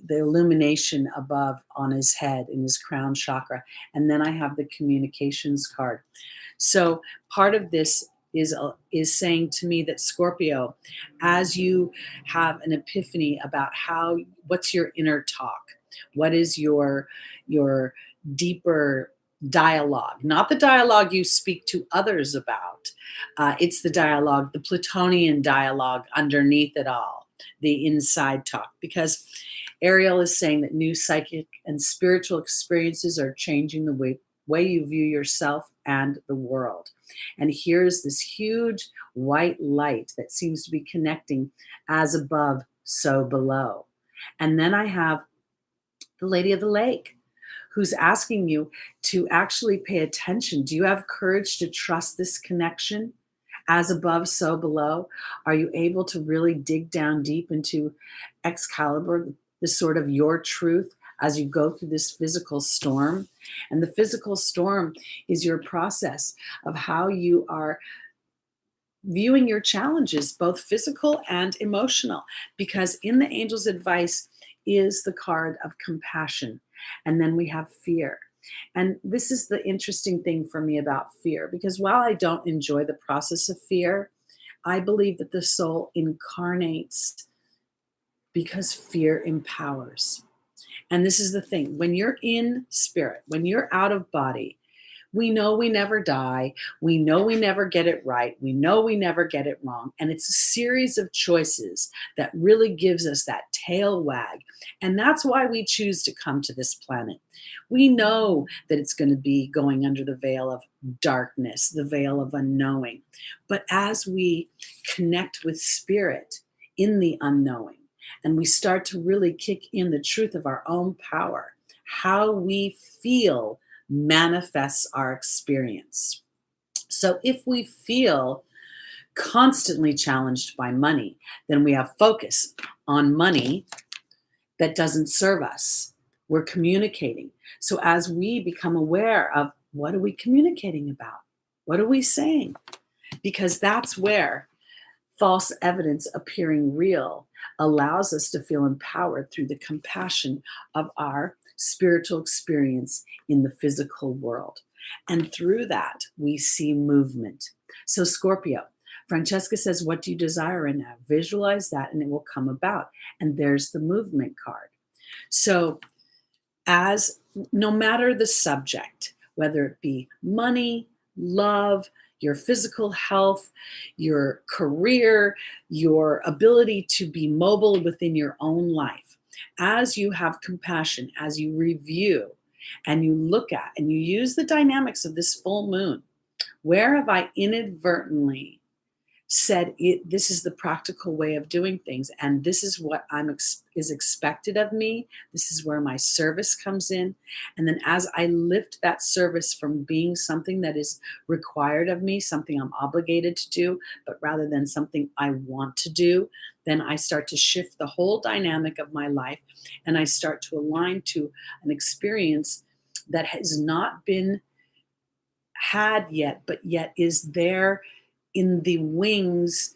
illumination above on his head in his crown chakra. And then I have the communications card. So part of this is saying to me that Scorpio, as you have an epiphany about what's your inner talk, what is your deeper dialogue, not the dialogue you speak to others about. It's the dialogue, the Platonian dialogue underneath it all, the inside talk. Because Ariel is saying that new psychic and spiritual experiences are changing the way you view yourself and the world. And here's this huge white light that seems to be connecting as above, so below. And then I have the Lady of the Lake, who's asking you to actually pay attention. Do you have courage to trust this connection? As above, so below. Are you able to really dig down deep into Excalibur, the sort of your truth, as you go through this physical storm? And the physical storm is your process of how you are viewing your challenges, both physical and emotional. Because in the angel's advice is the card of compassion. And then we have fear. And this is the interesting thing for me about fear, because while I don't enjoy the process of fear, I believe that the soul incarnates because fear empowers. And this is the thing. When you're in spirit, when you're out of body, we know we never die. We know we never get it right. We know we never get it wrong. And it's a series of choices that really gives us that tail wag. And that's why we choose to come to this planet. We know that it's going to be going under the veil of darkness, the veil of unknowing. But as we connect with spirit in the unknowing, and we start to really kick in the truth of our own power, how we feel manifests our experience. So if we feel constantly challenged by money, then we have focus on money that doesn't serve us. We're communicating. So as we become aware of what are we communicating about? What are we saying? Because that's where false evidence appearing real allows us to feel empowered through the compassion of our spiritual experience in the physical world. And through that, we see movement. So Scorpio, Francesca says, what do you desire in now? Visualize that and it will come about. And there's the movement card. So no matter the subject, whether it be money, love, your physical health, your career, your ability to be mobile within your own life, as you have compassion, as you review and you look at and you use the dynamics of this full moon, where have I inadvertently said this is the practical way of doing things, and this is what is expected of me. This is where my service comes in. And then as I lift that service from being something that is required of me, something I'm obligated to do, but rather than something I want to do, then I start to shift the whole dynamic of my life, and I start to align to an experience that has not been had yet, but yet is there in the wings.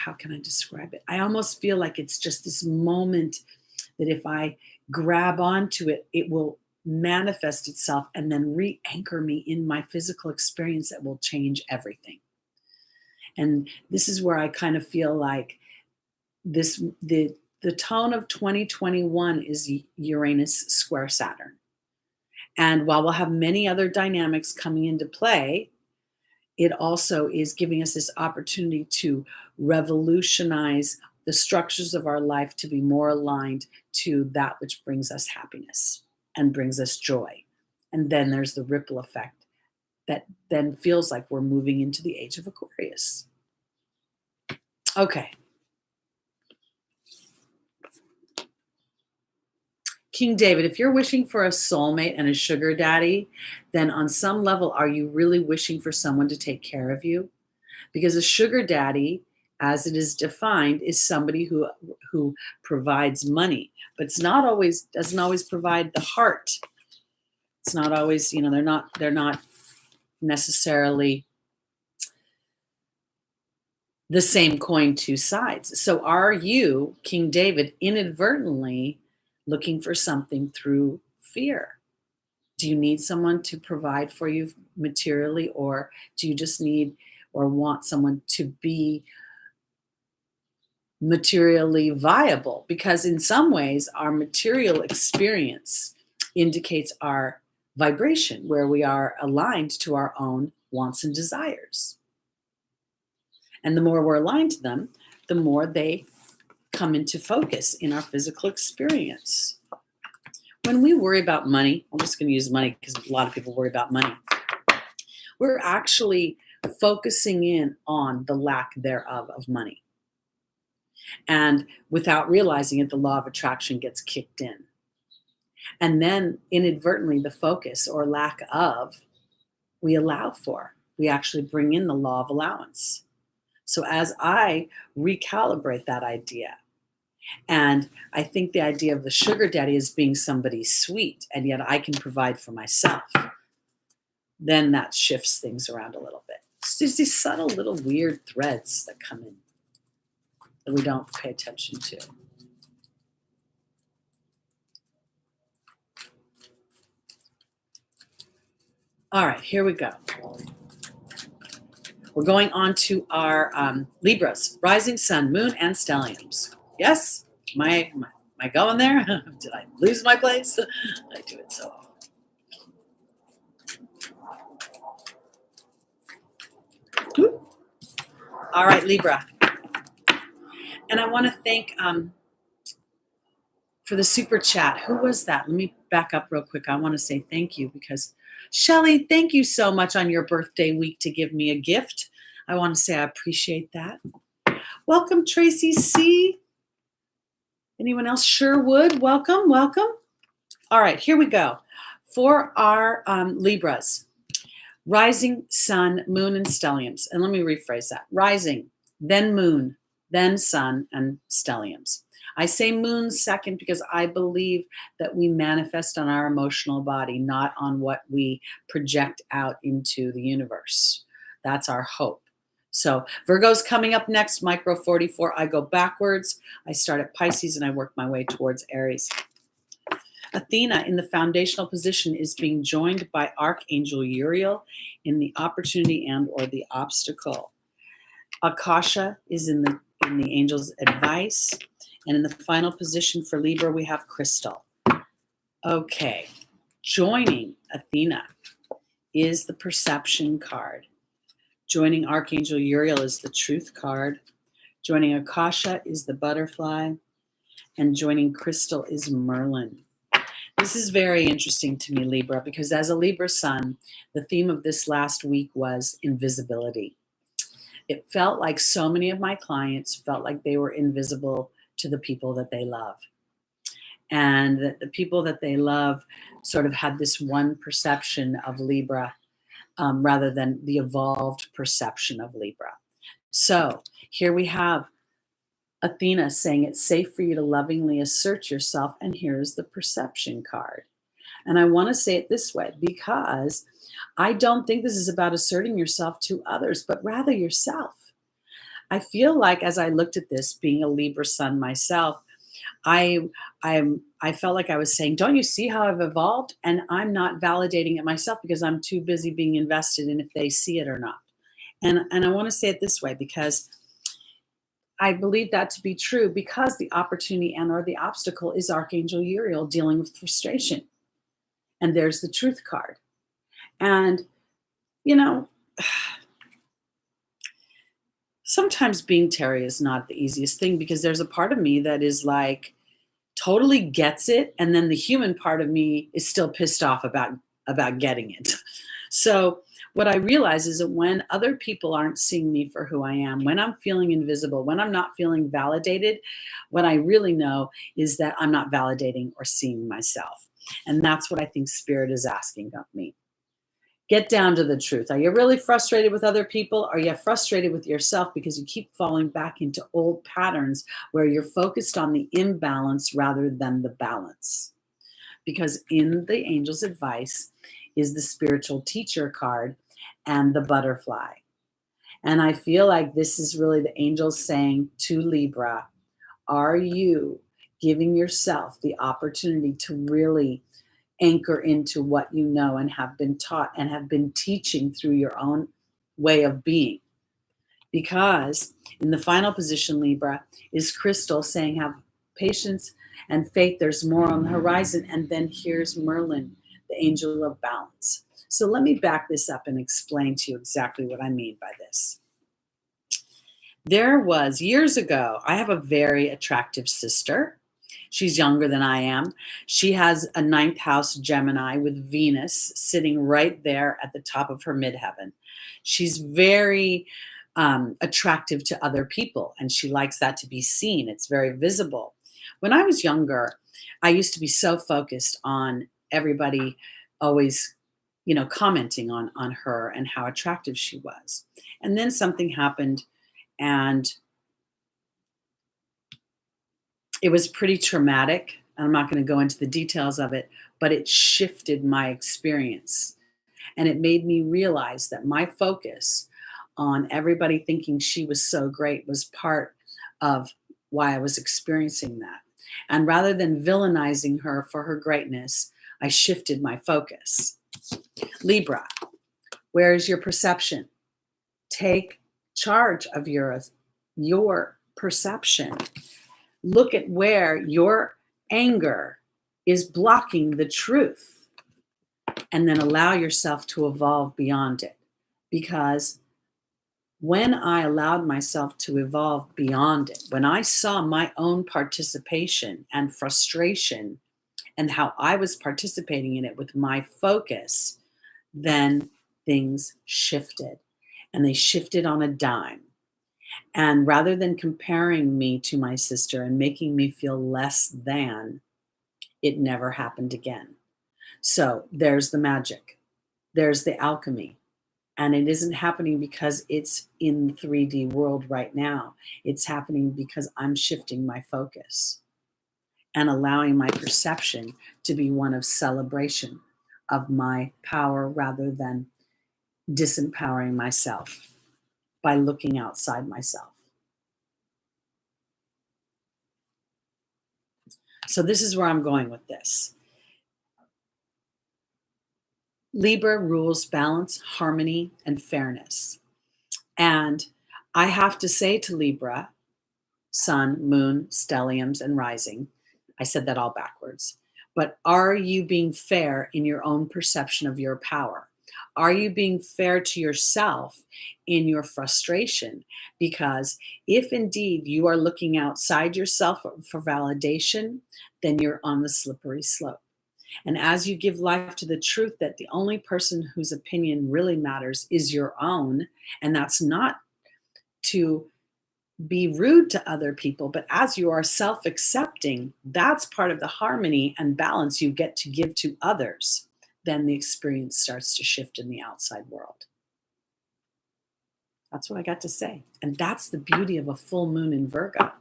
How can I describe it? I almost feel like it's just this moment that if I grab onto it, it will manifest itself and then re-anchor me in my physical experience that will change everything. And this is where I kind of feel like the tone of 2021 is Uranus square Saturn. And while we'll have many other dynamics coming into play, it also is giving us this opportunity to revolutionize the structures of our life to be more aligned to that which brings us happiness and brings us joy. And then there's the ripple effect that then feels like we're moving into the age of Aquarius. Okay. King David, if you're wishing for a soulmate and a sugar daddy, then on some level, are you really wishing for someone to take care of you? Because a sugar daddy, as it is defined, is somebody who provides money, but it's not always, doesn't always provide the heart. It's not always, they're not necessarily the same coin, two sides. So are you, King David, inadvertently looking for something through fear? Do you need someone to provide for you materially, or do you just need or want someone to be materially viable? Because in some ways, our material experience indicates our vibration, where we are aligned to our own wants and desires. And the more we're aligned to them, the more they come into focus in our physical experience. When we worry about money, I'm just going to use money because a lot of people worry about money. We're actually focusing in on the lack thereof of money. And without realizing it, the law of attraction gets kicked in. And then inadvertently, the focus or lack of, we allow for. We actually bring in the law of allowance. So as I recalibrate that idea, and I think the idea of the sugar daddy as being somebody sweet, and yet I can provide for myself, then that shifts things around a little bit. It's just these subtle little weird threads that come in that we don't pay attention to. All right, here we go. We're going on to our Libras, rising sun, moon, and stelliums. Yes? Am I going there? Did I lose my place? I do it so often. All right, Libra. And I want to thank for the super chat. Who was that? Let me back up real quick. I want to say thank you because Shelly, thank you so much on your birthday week to give me a gift. I want to say I appreciate that. Welcome, Tracy C. Anyone else? Sherwood, welcome, welcome. All right, here we go. For our Libras, rising sun, moon, and stelliums. And let me rephrase that. Rising, then moon, then sun, and stelliums. I say moon second because I believe that we manifest on our emotional body, not on what we project out into the universe. That's our hope. So Virgo's coming up next, micro 44. I go backwards. I start at Pisces and I work my way towards Aries. Athena in the foundational position is being joined by Archangel Uriel in the opportunity and or the obstacle. Akasha is in the angel's advice. And in the final position for Libra, we have Crystal. Okay, joining Athena is the perception card. Joining Archangel Uriel is the truth card. Joining Akasha is the butterfly. And joining Crystal is Merlin. This is very interesting to me, Libra, because as a Libra sun, the theme of this last week was invisibility. It felt like so many of my clients felt like they were invisible to the people that they love, and that the people that they love sort of had this one perception of Libra, rather than the evolved perception of Libra. So here we have Athena saying it's safe for you to lovingly assert yourself, and here's the perception card. And I want to say it this way because I don't think this is about asserting yourself to others, but rather yourself. I feel like as I looked at this, being a Libra sun myself, I I felt like I was saying, "Don't you see how I've evolved?" And I'm not validating it myself because I'm too busy being invested in if they see it or not. And I want to say it this way because I believe that to be true because the opportunity and or the obstacle is Archangel Uriel dealing with frustration. And there's the truth card. And you know, sometimes being Teri is not the easiest thing because there's a part of me that is like totally gets it, and then the human part of me is still pissed off about getting it. So what I realize is that when other people aren't seeing me for who I am, when I'm feeling invisible, when I'm not feeling validated, what I really know is that I'm not validating or seeing myself. And that's what I think Spirit is asking of me. Get down to the truth. Are you really frustrated with other people? Are you frustrated with yourself because you keep falling back into old patterns where you're focused on the imbalance rather than the balance? Because in the angel's advice is the spiritual teacher card and the butterfly. And I feel like this is really the angels saying to Libra, are you giving yourself the opportunity to really anchor into what you know and have been taught and have been teaching through your own way of being? Because in the final position, Libra, is Crystal saying, have patience and faith. There's more on the horizon. And then here's Merlin, the angel of balance. So let me back this up and explain to you exactly what I mean by this. There was years ago, I have a very attractive sister. She's younger than I am. She has a ninth house Gemini with Venus sitting right there at the top of her midheaven. She's very attractive to other people, and she likes that to be seen. It's very visible. When I was younger, I used to be so focused on everybody always, commenting on her and how attractive she was. And then something happened, and it was pretty traumatic. I'm not going to go into the details of it, but it shifted my experience. And it made me realize that my focus on everybody thinking she was so great was part of why I was experiencing that. And rather than villainizing her for her greatness, I shifted my focus. Libra, where is your perception? Take charge of your perception. Look at where your anger is blocking the truth, and then allow yourself to evolve beyond it. Because when I allowed myself to evolve beyond it, when I saw my own participation and frustration and how I was participating in it with my focus, then things shifted, and they shifted on a dime. And rather than comparing me to my sister and making me feel less than, it never happened again. So there's the magic. There's the alchemy. And it isn't happening because it's in the 3D world right now. It's happening because I'm shifting my focus and allowing my perception to be one of celebration of my power rather than disempowering myself by looking outside myself. So this is where I'm going with this. Libra rules balance, harmony, and fairness. And I have to say to Libra, sun, moon, stelliums, and rising, I said that all backwards, but are you being fair in your own perception of your power? Are you being fair to yourself in your frustration? Because if indeed you are looking outside yourself for validation, then you're on the slippery slope. And as you give life to the truth that the only person whose opinion really matters is your own, and that's not to be rude to other people, but as you are self-accepting, that's part of the harmony and balance you get to give to others. Then the experience starts to shift in the outside world. That's what I got to say. And that's the beauty of a full moon in Virgo.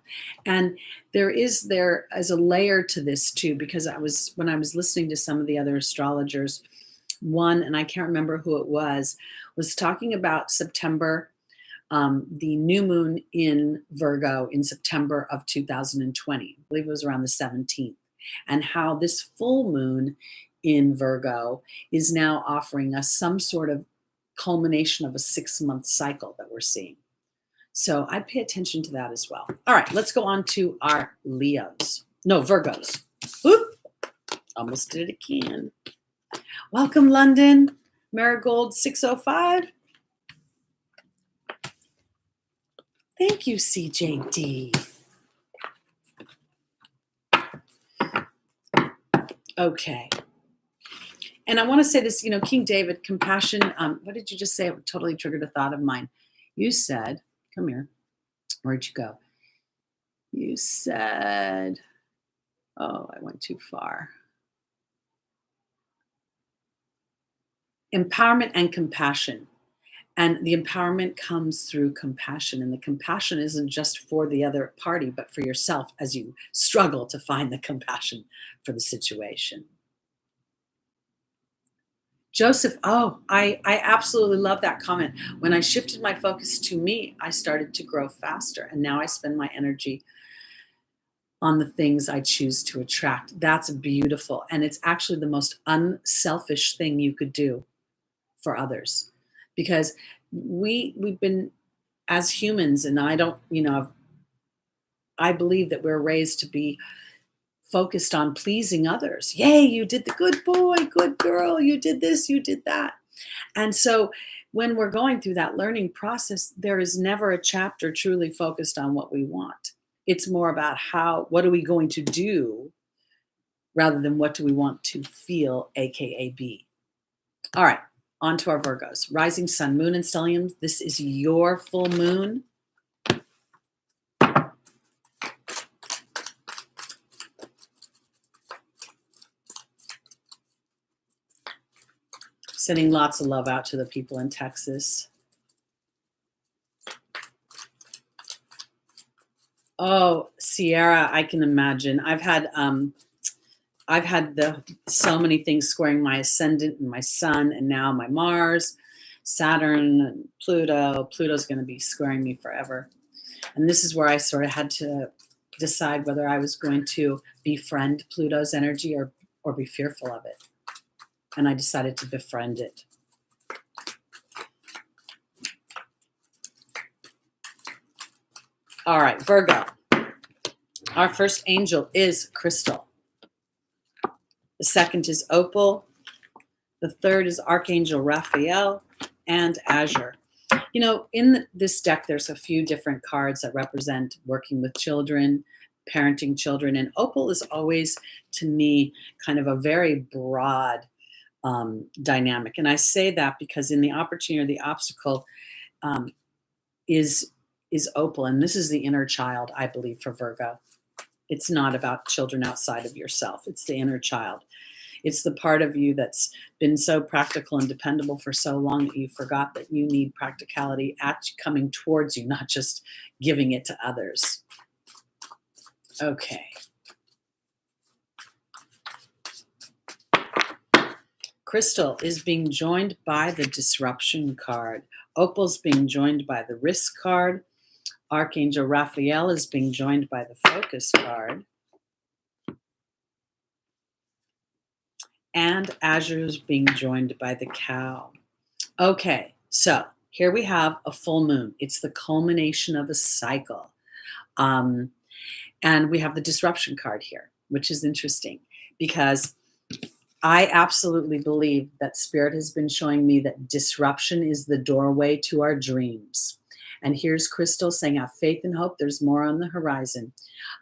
And there is a layer to this too, because when I was listening to some of the other astrologers, one, and I can't remember who it was talking about September, the new moon in Virgo in September of 2020. I believe it was around the 17th. And how this full moon in Virgo is now offering us some sort of culmination of a 6-month cycle that we're seeing. So I pay attention to that as well. All right, let's go on to our Virgos. Oop, almost did it again. Welcome, London. Marigold 605. Thank you, CJD. Okay. And I want to say this, King David, compassion. What did you just say? It totally triggered a thought of mine. You said, come here. Where'd you go? You said, oh, I went too far. Empowerment and compassion. And the empowerment comes through compassion. And the compassion isn't just for the other party, but for yourself as you struggle to find the compassion for the situation. Joseph, I absolutely love that comment. When I shifted my focus to me, I started to grow faster. And now I spend my energy on the things I choose to attract. That's beautiful. And it's actually the most unselfish thing you could do for others. Because we've been, as humans, and I believe that we're raised to be focused on pleasing others. Yay, you did the good boy, good girl, you did this, you did that. And so when we're going through that learning process, there is never a chapter truly focused on what we want. It's more about what are we going to do rather than what do we want to feel, aka be. All right, on to our Virgos. Rising sun, moon, and stellium. This is your full moon. Sending lots of love out to the people in Texas. Oh, Sierra, I can imagine. I've had so many things squaring my ascendant and my sun, and now my Mars, Saturn, and Pluto. Pluto's going to be squaring me forever. And this is where I sort of had to decide whether I was going to befriend Pluto's energy or be fearful of it. And I decided to befriend it. All right, Virgo. Our first angel is Crystal. The second is Opal. The third is Archangel Raphael and Azure. In this deck, there's a few different cards that represent working with children, parenting children. And Opal is always, to me, kind of a very broad dynamic. And I say that because in the opportunity or the obstacle is Opal. And this is the inner child, I believe, for Virgo. It's not about children outside of yourself. It's the inner child. It's the part of you that's been so practical and dependable for so long that you forgot that you need practicality coming towards you, not just giving it to others. Okay. Crystal is being joined by the Disruption card. Opal's being joined by the Risk card. Archangel Raphael is being joined by the Focus card. And Azure is being joined by the Cow. Okay, so here we have a full moon. It's the culmination of a cycle. And we have the Disruption card here, which is interesting because I absolutely believe that Spirit has been showing me that disruption is the doorway to our dreams. And here's Crystal saying, have faith and hope. There's more on the horizon.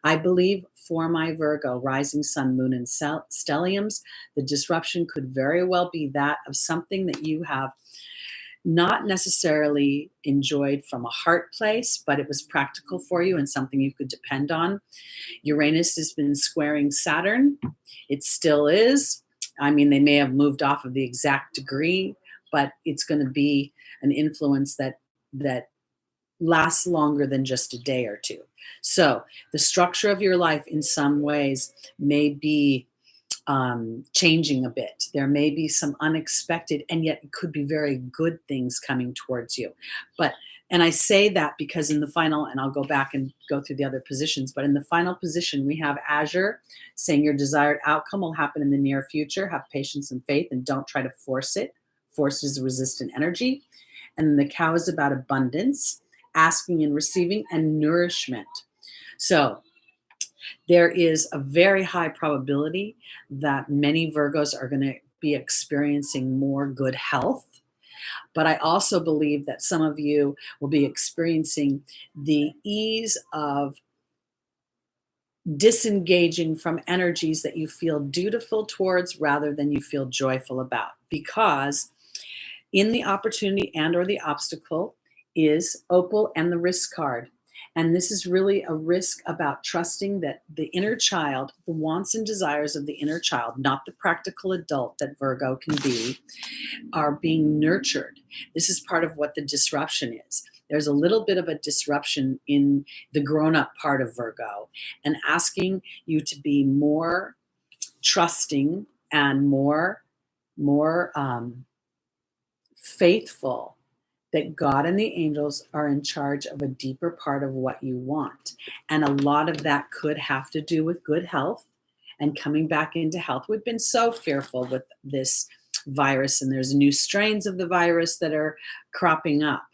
I believe for my Virgo, rising sun, moon, and stelliums, the disruption could very well be that of something that you have not necessarily enjoyed from a heart place, but it was practical for you and something you could depend on. Uranus has been squaring Saturn. It still is. I mean, they may have moved off of the exact degree, but it's going to be an influence that lasts longer than just a day or two. So the structure of your life in some ways may be changing a bit. There may be some unexpected, and yet it could be very good things coming towards you. And I say that because in the final, and I'll go back and go through the other positions, but in the final position, we have Azure saying your desired outcome will happen in the near future. Have patience and faith and don't try to force it. Force is resistant energy. And then the cow is about abundance, asking and receiving, and nourishment. So there is a very high probability that many Virgos are going to be experiencing more good health. But I also believe that some of you will be experiencing the ease of disengaging from energies that you feel dutiful towards rather than you feel joyful about. Because in the opportunity and or the obstacle is Opal and the risk card. And this is really a risk about trusting that the inner child, the wants and desires of the inner child, not the practical adult that Virgo can be, are being nurtured. This is part of what the disruption is. There's a little bit of a disruption in the grown-up part of Virgo, and asking you to be more trusting and more faithful that God and the angels are in charge of a deeper part of what you want. And a lot of that could have to do with good health and coming back into health. We've been so fearful with this virus, and there's new strains of the virus that are cropping up.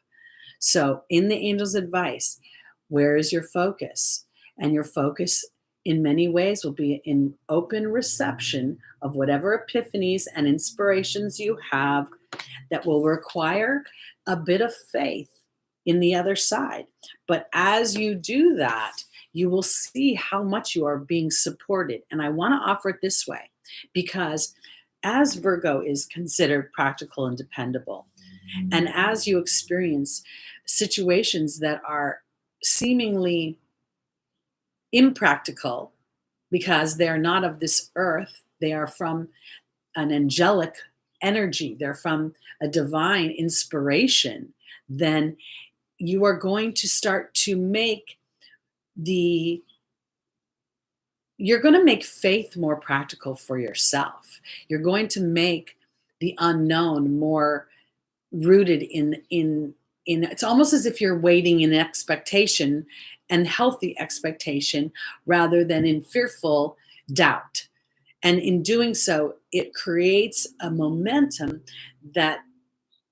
So in the angels' advice, where is your focus? And your focus in many ways will be in open reception of whatever epiphanies and inspirations you have that will require a bit of faith in the other side. But as you do that, you will see how much you are being supported. And I want to offer it this way, because as Virgo is considered practical and dependable, and as you experience situations that are seemingly impractical because they're not of this earth, they are from an angelic energy, they're from a divine inspiration, then you are going to start to make you're going to make faith more practical for yourself. You're going to make the unknown more rooted in it's almost as if you're waiting in expectation and healthy expectation rather than in fearful doubt. And in doing so, it creates a momentum that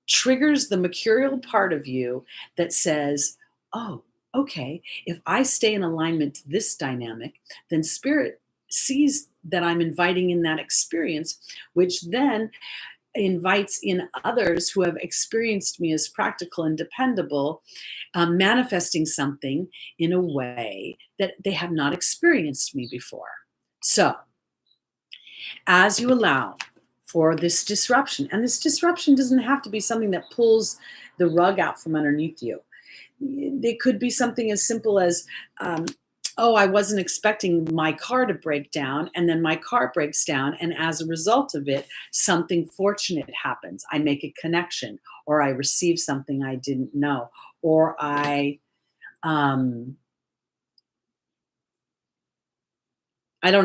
triggers the mercurial part of you that says, oh, okay, if I stay in alignment to this dynamic, then spirit sees that I'm inviting in that experience, which then invites in others who have experienced me as practical and dependable, manifesting something in a way that they have not experienced me before. So as you allow for this disruption, and this disruption doesn't have to be something that pulls the rug out from underneath you. It could be something as simple as, oh, I wasn't expecting my car to break down, and then my car breaks down, and as a result of it, something fortunate happens. I make a connection, or I receive something I didn't know, or I don't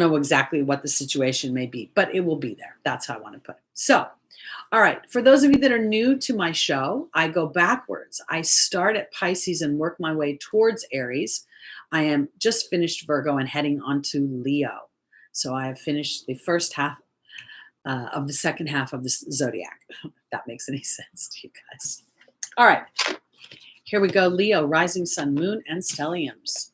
know exactly what the situation may be, but it will be there. That's how I want to put it. So, all right, for those of you that are new to my show, I go backwards. I start at Pisces and work my way towards Aries. I am just finished Virgo and heading on to Leo. So I have finished the first half of the second half of the zodiac, if that makes any sense to you guys. All right, here we go. Leo, rising sun, moon, and stelliums.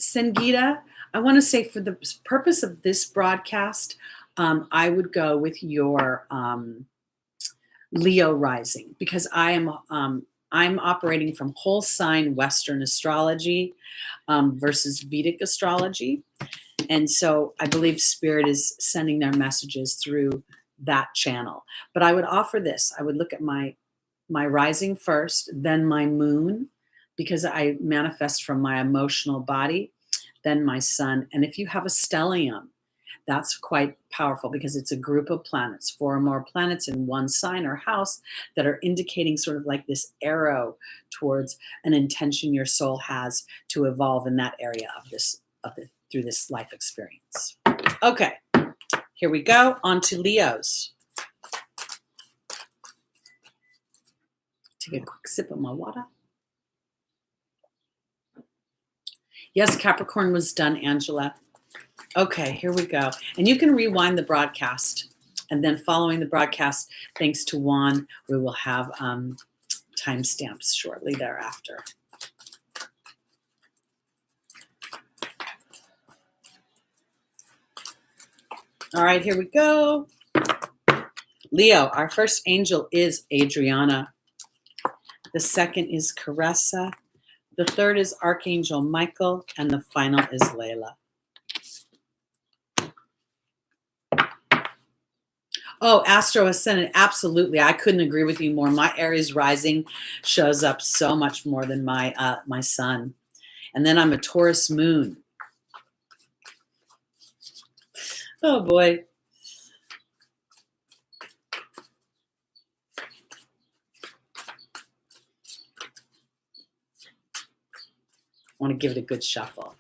Sangita, I want to say for the purpose of this broadcast, I would go with your Leo rising, because I am I'm operating from whole sign Western astrology versus Vedic astrology. And so I believe Spirit is sending their messages through that channel. But I would offer this. I would look at my rising first, then my moon, because I manifest from my emotional body, then my sun. And if you have a stellium, that's quite powerful because it's a group of planets, 4 or more planets in one sign or house that are indicating sort of like this arrow towards an intention your soul has to evolve in that area through this life experience. Okay, here we go. On to Leos. Take a quick sip of my water. Yes, Capricorn was done, Angela. Okay, here we go. And you can rewind the broadcast. And then following the broadcast, thanks to Juan, we will have timestamps shortly thereafter. All right, here we go. Leo, our first angel is Adriana. The second is Caressa. The third is Archangel Michael. And the final is Layla. Oh, Astro Ascendant, absolutely. I couldn't agree with you more. My Aries Rising shows up so much more than my my sun. And then I'm a Taurus Moon. Oh, boy. I want to give it a good shuffle.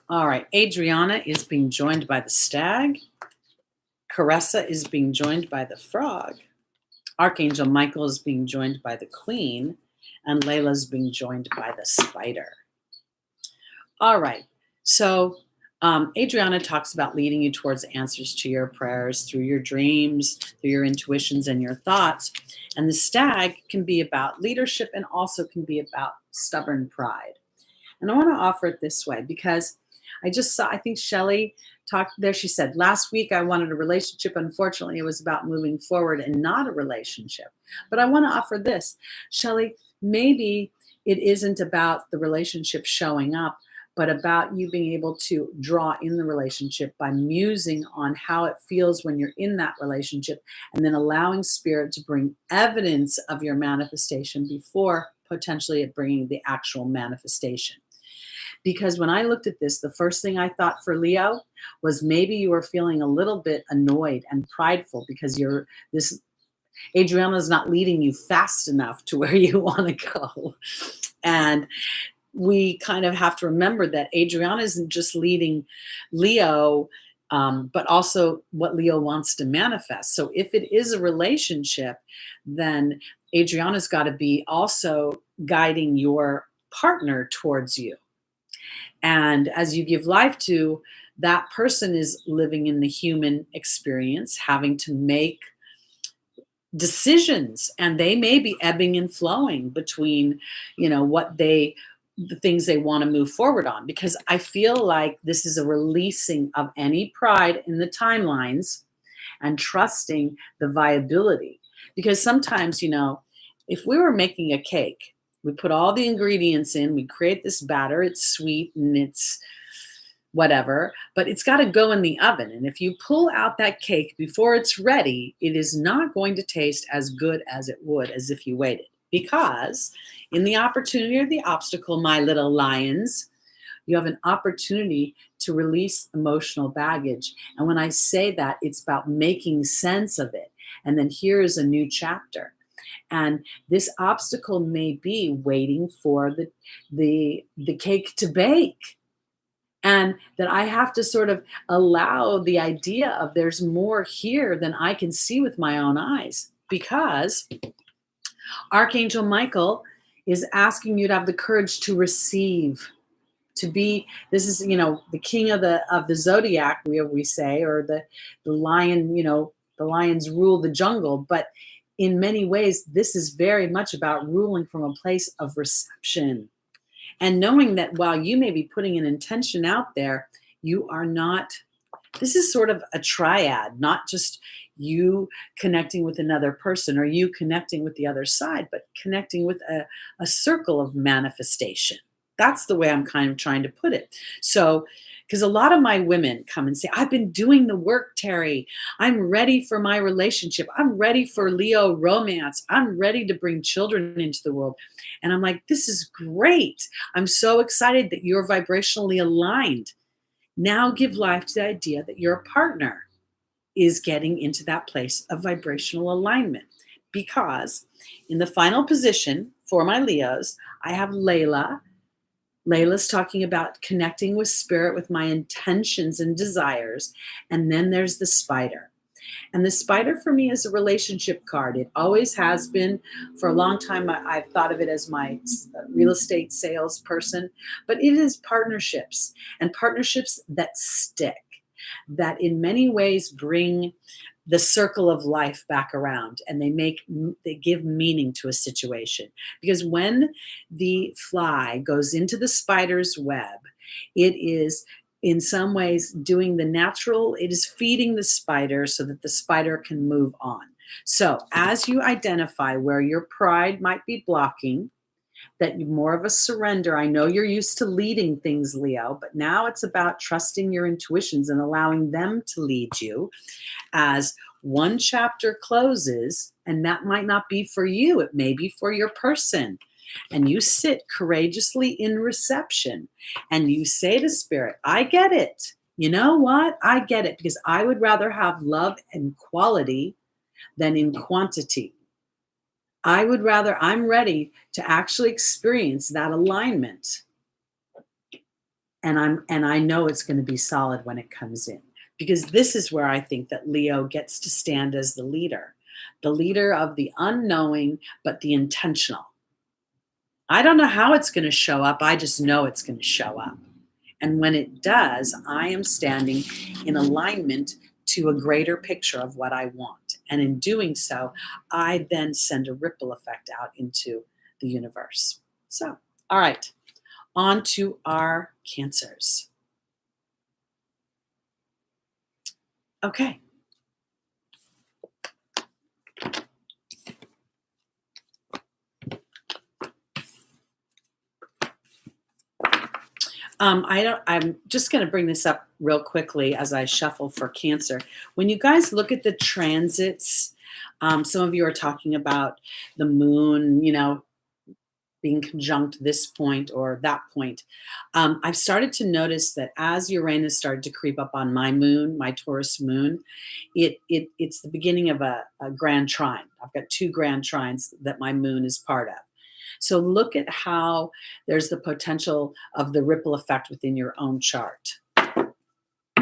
All right, Adriana is being joined by the stag. Caressa is being joined by the frog. Archangel Michael is being joined by the queen. And Layla is being joined by the spider. All right, so Adriana talks about leading you towards answers to your prayers through your dreams, through your intuitions and your thoughts. And the stag can be about leadership and also can be about stubborn pride. And I want to offer it this way because I just saw, I think Shelley talked there. She said, last week I wanted a relationship. Unfortunately, it was about moving forward and not a relationship. But I want to offer this. Shelley, maybe it isn't about the relationship showing up, but about you being able to draw in the relationship by musing on how it feels when you're in that relationship and then allowing Spirit to bring evidence of your manifestation before potentially it bringing the actual manifestation. Because when I looked at this, the first thing I thought for Leo was maybe you were feeling a little bit annoyed and prideful because Adriana is not leading you fast enough to where you want to go. And we kind of have to remember that Adriana isn't just leading Leo, but also what Leo wants to manifest. So if it is a relationship, then Adriana's got to be also guiding your partner towards you. And as you give life to, that person is living in the human experience, having to make decisions, and they may be ebbing and flowing between, the things they want to move forward on, because I feel like this is a releasing of any pride in the timelines and trusting the viability. Because sometimes, if we were making a cake, we put all the ingredients in, we create this batter, it's sweet and it's whatever, but it's got to go in the oven. And if you pull out that cake before it's ready, it is not going to taste as good as it would as if you waited. Because in the opportunity or the obstacle, my little lions, you have an opportunity to release emotional baggage. And when I say that, it's about making sense of it. And then here is a new chapter. And this obstacle may be waiting for the cake to bake. And that I have to sort of allow the idea of there's more here than I can see with my own eyes. Because Archangel Michael is asking you to have the courage to receive, to be, this is, the king of the zodiac, we say, or the lion, the lions rule the jungle. But in many ways, this is very much about ruling from a place of reception and knowing that while you may be putting an intention out there, you are not This is sort of a triad, not just you connecting with another person or you connecting with the other side, but connecting with a circle of manifestation. That's the way I'm kind of trying to put it. So, because a lot of my women come and say, I've been doing the work, Teri. I'm ready for my relationship. I'm ready for Leo romance. I'm ready to bring children into the world. And I'm like, this is great. I'm so excited that you're vibrationally aligned. Now give life to the idea that your partner is getting into that place of vibrational alignment. Because in the final position for my Leos, I have Layla. Layla's talking about connecting with spirit with my intentions and desires. And then there's the spider. And the spider for me is a relationship card. It always has been. For a long time, I've thought of it as my real estate salesperson, but it is partnerships, and partnerships that stick, that in many ways bring the circle of life back around, and they give meaning to a situation. Because when the fly goes into the spider's web, it is in some ways doing the natural, it is feeding the spider so that the spider can move on. So as you identify where your pride might be blocking, that you more of a surrender. I know you're used to leading things, Leo, but now it's about trusting your intuitions and allowing them to lead you as one chapter closes, and that might not be for you. It may be for your person. And you sit courageously in reception and you say to spirit, I get it. You know what? I get it, because I would rather have love and quality than in quantity. I'm ready to actually experience that alignment. And I know it's going to be solid when it comes in, because this is where I think that Leo gets to stand as the leader of the unknowing, but the intentional. I don't know how it's going to show up. I just know it's going to show up. And when it does, I am standing in alignment to a greater picture of what I want. And in doing so, I then send a ripple effect out into the universe. So, all right, on to our Cancers. Okay. I'm just going to bring this up real quickly as I shuffle for Cancer. When you guys look at the transits, some of you are talking about the moon, being conjunct this point or that point. I've started to notice that as Uranus started to creep up on my moon, my Taurus moon, it's the beginning of a grand trine. I've got 2 grand trines that my moon is part of. So look at how there's the potential of the ripple effect within your own chart.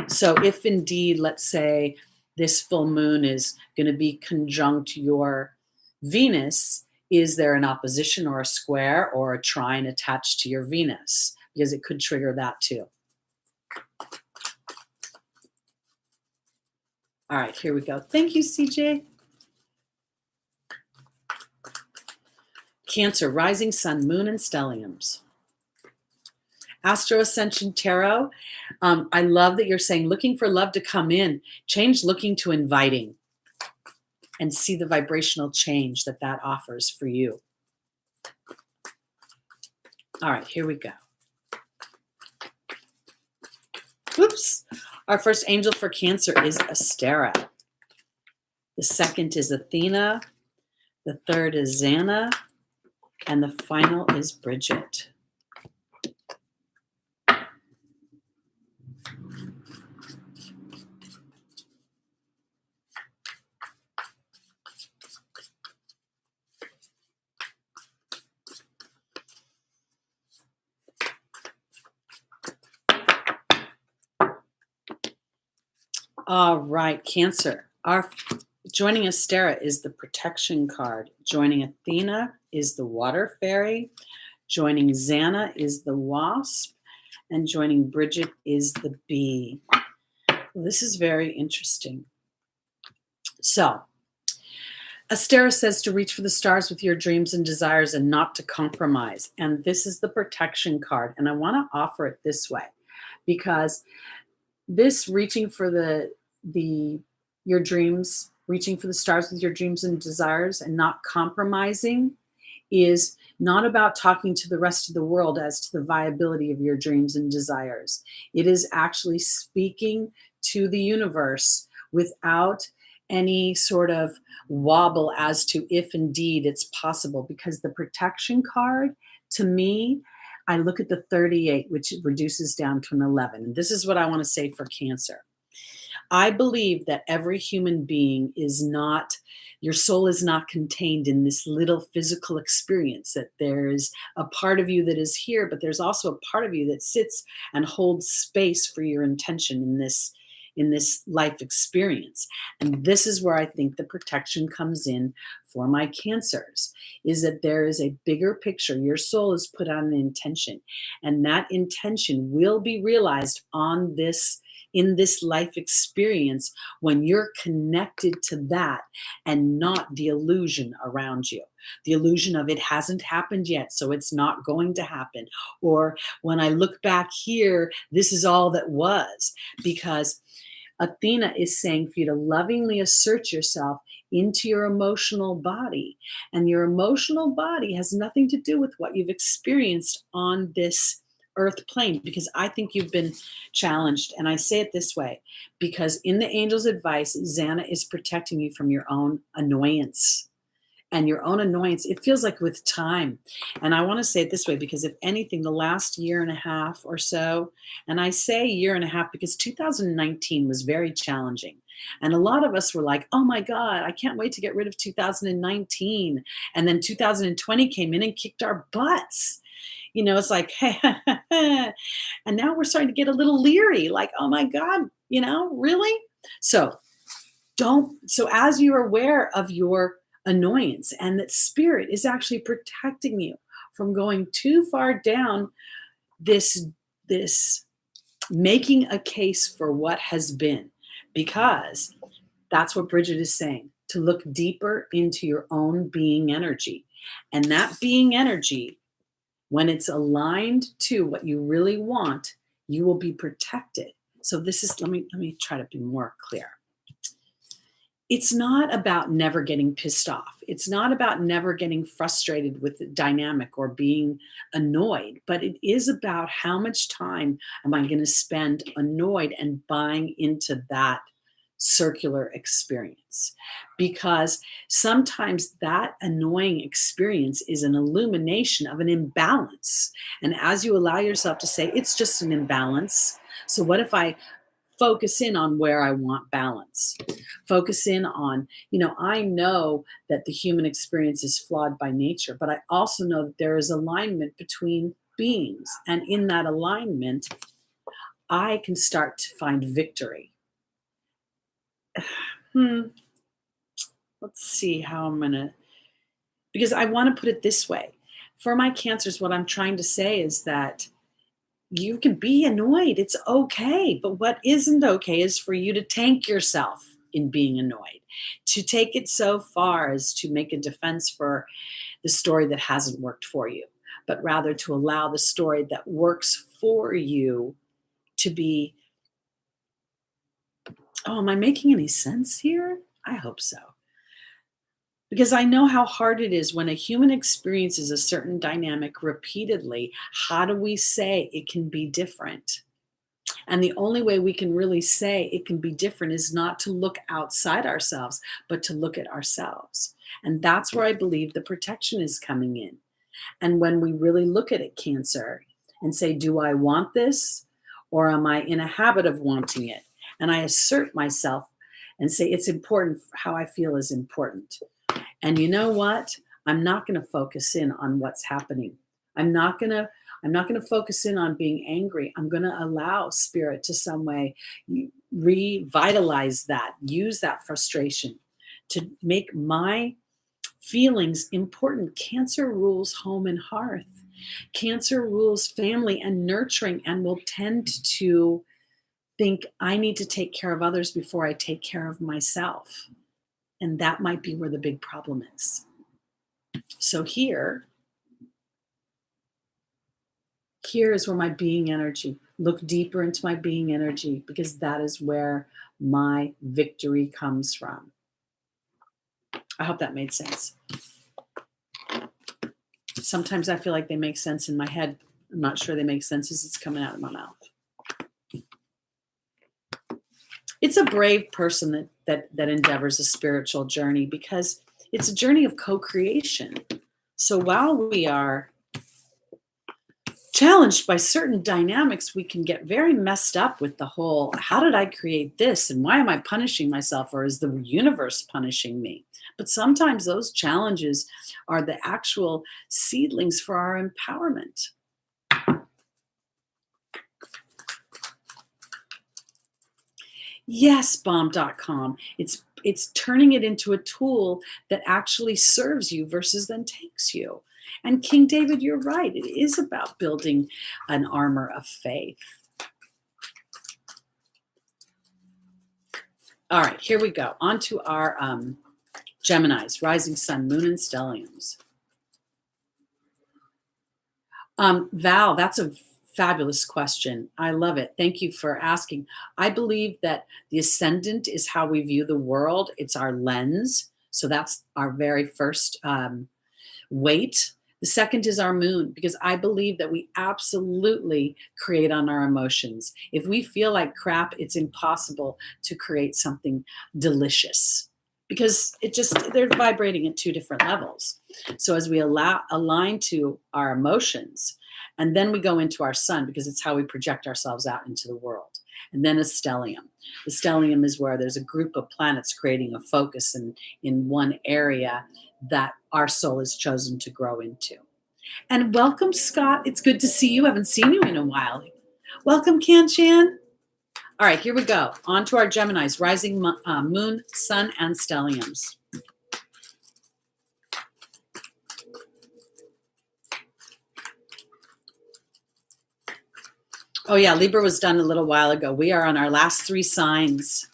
So if indeed, let's say, this full moon is going to be conjunct your Venus, is there an opposition or a square or a trine attached to your Venus? Because it could trigger that too. All right, here we go. Thank you, CJ. Cancer, rising sun, moon, and stelliums. Astro Ascension Tarot. I love that you're saying looking for love to come in. Change looking to inviting, and see the vibrational change that offers for you. All right, here we go. Oops. Our first angel for Cancer is Astera. The second is Athena. The third is Xana. And the final is Bridget. All right, Cancer. Joining Astera is the protection card. Joining Athena is the water fairy. Joining Xana is the wasp. And joining Bridget is the bee. This is very interesting. So, Astera says to reach for the stars with your dreams and desires and not to compromise. And this is the protection card. And I want to offer it this way, because this reaching for the your dreams, reaching for the stars with your dreams and desires and not compromising is not about talking to the rest of the world as to the viability of your dreams and desires. It is actually speaking to the universe without any sort of wobble as to if indeed it's possible. Because the protection card, to me, I look at the 38, which reduces down to an 11. And this is what I want to say for Cancer. I believe that every human being is not, your soul is not contained in this little physical experience, that there's a part of you that is here, but there's also a part of you that sits and holds space for your intention in this life experience. And this is where I think the protection comes in for my Cancers, is that there is a bigger picture. Your soul is put on an intention, and that intention will be realized on this, in this life experience, when you're connected to that and not the illusion around you. The illusion of it hasn't happened yet, so it's not going to happen. Or when I look back here, this is all that was. Because Athena is saying for you to lovingly assert yourself into your emotional body. And your emotional body has nothing to do with what you've experienced on this earth plane, because I think you've been challenged. And I say it this way, because in the angel's advice, Xana is protecting you from your own annoyance. And your own annoyance, it feels like with time. And I want to say it this way, because if anything, the last year and a half or so, and I say year and a half because 2019 was very challenging. And a lot of us were like, oh my God, I can't wait to get rid of 2019. And then 2020 came in and kicked our butts. You know, it's like, hey, and now we're starting to get a little leery, like, oh my God, you know, really? So so as you're aware of your annoyance, and that spirit is actually protecting you from going too far down this making a case for what has been, because that's what Bridget is saying, to look deeper into your own being energy. And that being energy, when it's aligned to what you really want, you will be protected. So this is, let me try to be more clear. It's not about never getting pissed off. It's not about never getting frustrated with the dynamic or being annoyed, but it is about how much time am I going to spend annoyed and buying into that circular experience. Because sometimes that annoying experience is an illumination of an imbalance. And as you allow yourself to say, it's just an imbalance. So what if I focus in on where I want balance? Focus in on, I know that the human experience is flawed by nature, but I also know that there is alignment between beings. And in that alignment, I can start to find victory. Let's see how I'm going to, because I want to put it this way. For my Cancers, what I'm trying to say is that you can be annoyed. It's okay. But what isn't okay is for you to tank yourself in being annoyed, to take it so far as to make a defense for the story that hasn't worked for you, but rather to allow the story that works for you to be. Oh, am I making any sense here? I hope so. Because I know how hard it is when a human experiences a certain dynamic repeatedly. How do we say it can be different? And the only way we can really say it can be different is not to look outside ourselves, but to look at ourselves. And that's where I believe the protection is coming in. And when we really look at it, Cancer, and say, do I want this? Or am I in a habit of wanting it? And I assert myself and say, it's important. How I feel is important. And you know what? I'm not going to focus in on what's happening. I'm not going to focus in on being angry. I'm going to allow spirit to some way revitalize that, use that frustration to make my feelings important. Cancer rules home and hearth. Cancer rules family and nurturing, and will tend to think I need to take care of others before I take care of myself. And that might be where the big problem is. So here Here is where my being energy, look deeper into my being energy, because that is where my victory comes from. I hope that made sense. Sometimes I feel like they make sense in my head. I'm not sure they make sense as it's coming out of my mouth. It's a brave person that endeavors a spiritual journey, because it's a journey of co-creation. So while we are challenged by certain dynamics, we can get very messed up with the whole, how did I create this? And why am I punishing myself? Or is the universe punishing me? But sometimes those challenges are the actual seedlings for our empowerment. Yes, bomb.com. It's turning it into a tool that actually serves you versus then takes you. And King David, you're right. It is about building an armor of faith. All right, here we go. On to our Geminis, rising sun, moon, and stelliums. Val, that's a fabulous question. I love it. Thank you for asking. I believe that the ascendant is how we view the world. It's our lens. So that's our very first weight. The second is our moon, because I believe that we absolutely create on our emotions. If we feel like crap, it's impossible to create something delicious, because they're vibrating at two different levels. So as we align to our emotions, and then we go into our sun, because it's how we project ourselves out into the world. And then a stellium. The stellium is where there's a group of planets creating a focus in one area that our soul is chosen to grow into. And welcome, Scott. It's good to see you. I haven't seen you in a while. Welcome, Kanchan. All right, here we go. On to our Geminis, rising moon, sun, and stelliums. Oh yeah, Libra was done a little while ago. We are on our last three signs.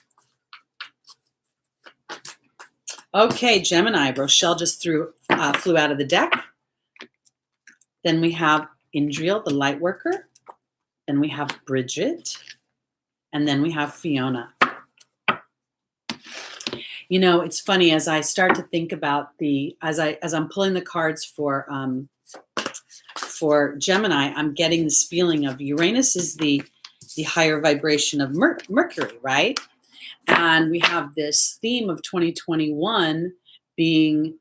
Okay, Gemini. Rochelle just flew out of the deck. Then we have Indriel, the light worker. Then we have Bridget. And then we have Fiona. You know, it's funny, as I start to think about as I'm pulling the cards for Gemini, I'm getting this feeling of Uranus is the higher vibration of Mercury, right? And we have this theme of 2021 being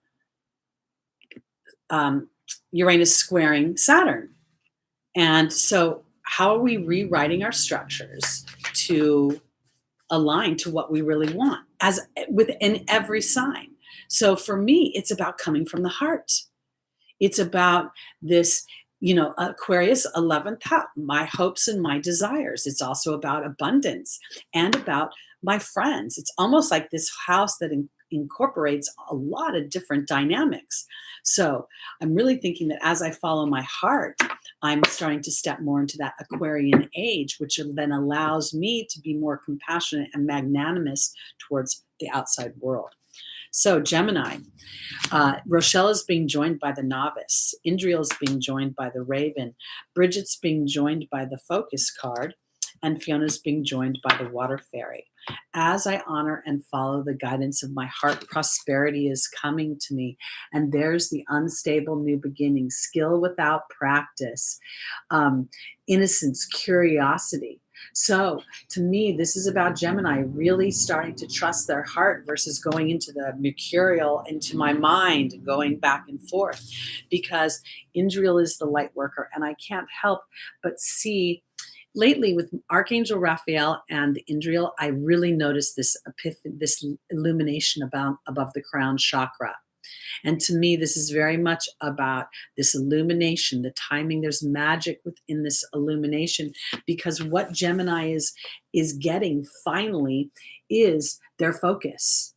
Uranus squaring Saturn. And so how are we rewriting our structures to align to what we really want as within every sign? So for me, it's about coming from the heart. It's about this, Aquarius 11th house, my hopes and my desires. It's also about abundance and about my friends. It's almost like this house that incorporates a lot of different dynamics. So I'm really thinking that as I follow my heart, I'm starting to step more into that Aquarian age, which then allows me to be more compassionate and magnanimous towards the outside world. So Gemini, Rochelle is being joined by the novice. Indriel is being joined by the raven. Bridget's being joined by the focus card. And Fiona's being joined by the water fairy. As I honor and follow the guidance of my heart, prosperity is coming to me. And there's the unstable new beginning, skill without practice, innocence, curiosity. So to me, this is about Gemini really starting to trust their heart versus going into the mercurial, into my mind, going back and forth, because Indriel is the light worker. And I can't help but see lately with Archangel Raphael and Indriel, I really noticed this illumination above the crown chakra. And to me, this is very much about this illumination, the timing. There's magic within this illumination, because what Gemini is getting finally is their focus.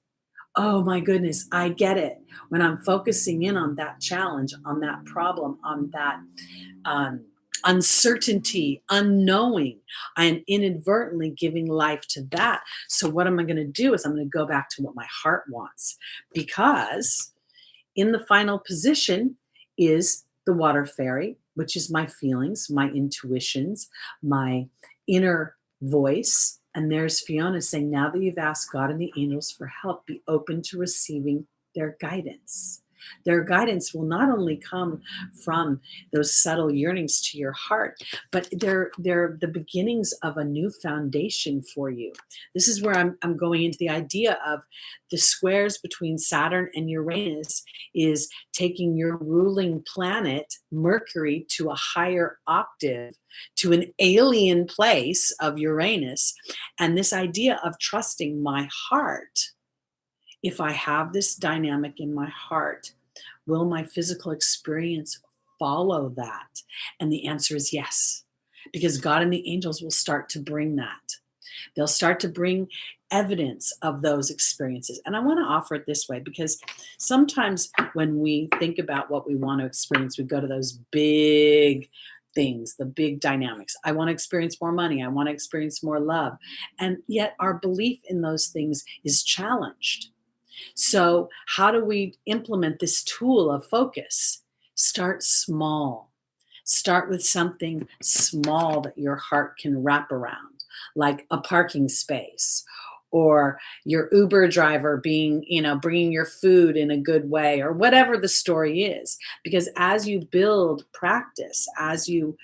Oh my goodness, I get it. When I'm focusing in on that challenge, on that problem, on that uncertainty, unknowing, I am inadvertently giving life to that. So what am I going to do is I'm going to go back to what my heart wants, because in the final position is the water fairy which is my feelings, my intuitions, my inner voice. And there's Fiona saying, now that you've asked God and the angels for help, be open to receiving their guidance. Their guidance will not only come from those subtle yearnings to your heart, but they're the beginnings of a new foundation for you. This is where I'm going into the idea of the squares between Saturn and Uranus is taking your ruling planet, Mercury, to a higher octave, to an alien place of Uranus. And this idea of trusting my heart. If I have this dynamic in my heart, will my physical experience follow that? And the answer is yes, because God and the angels will start to bring that. They'll start to bring evidence of those experiences. And I want to offer it this way, because sometimes when we think about what we want to experience, we go to those big things, the big dynamics. I want to experience more money. I want to experience more love. And yet our belief in those things is challenged. So how do we implement this tool of focus? Start small. Start with something small that your heart can wrap around, like a parking space, or your Uber driver being, bringing your food in a good way, or whatever the story is. Because as you build practice, as you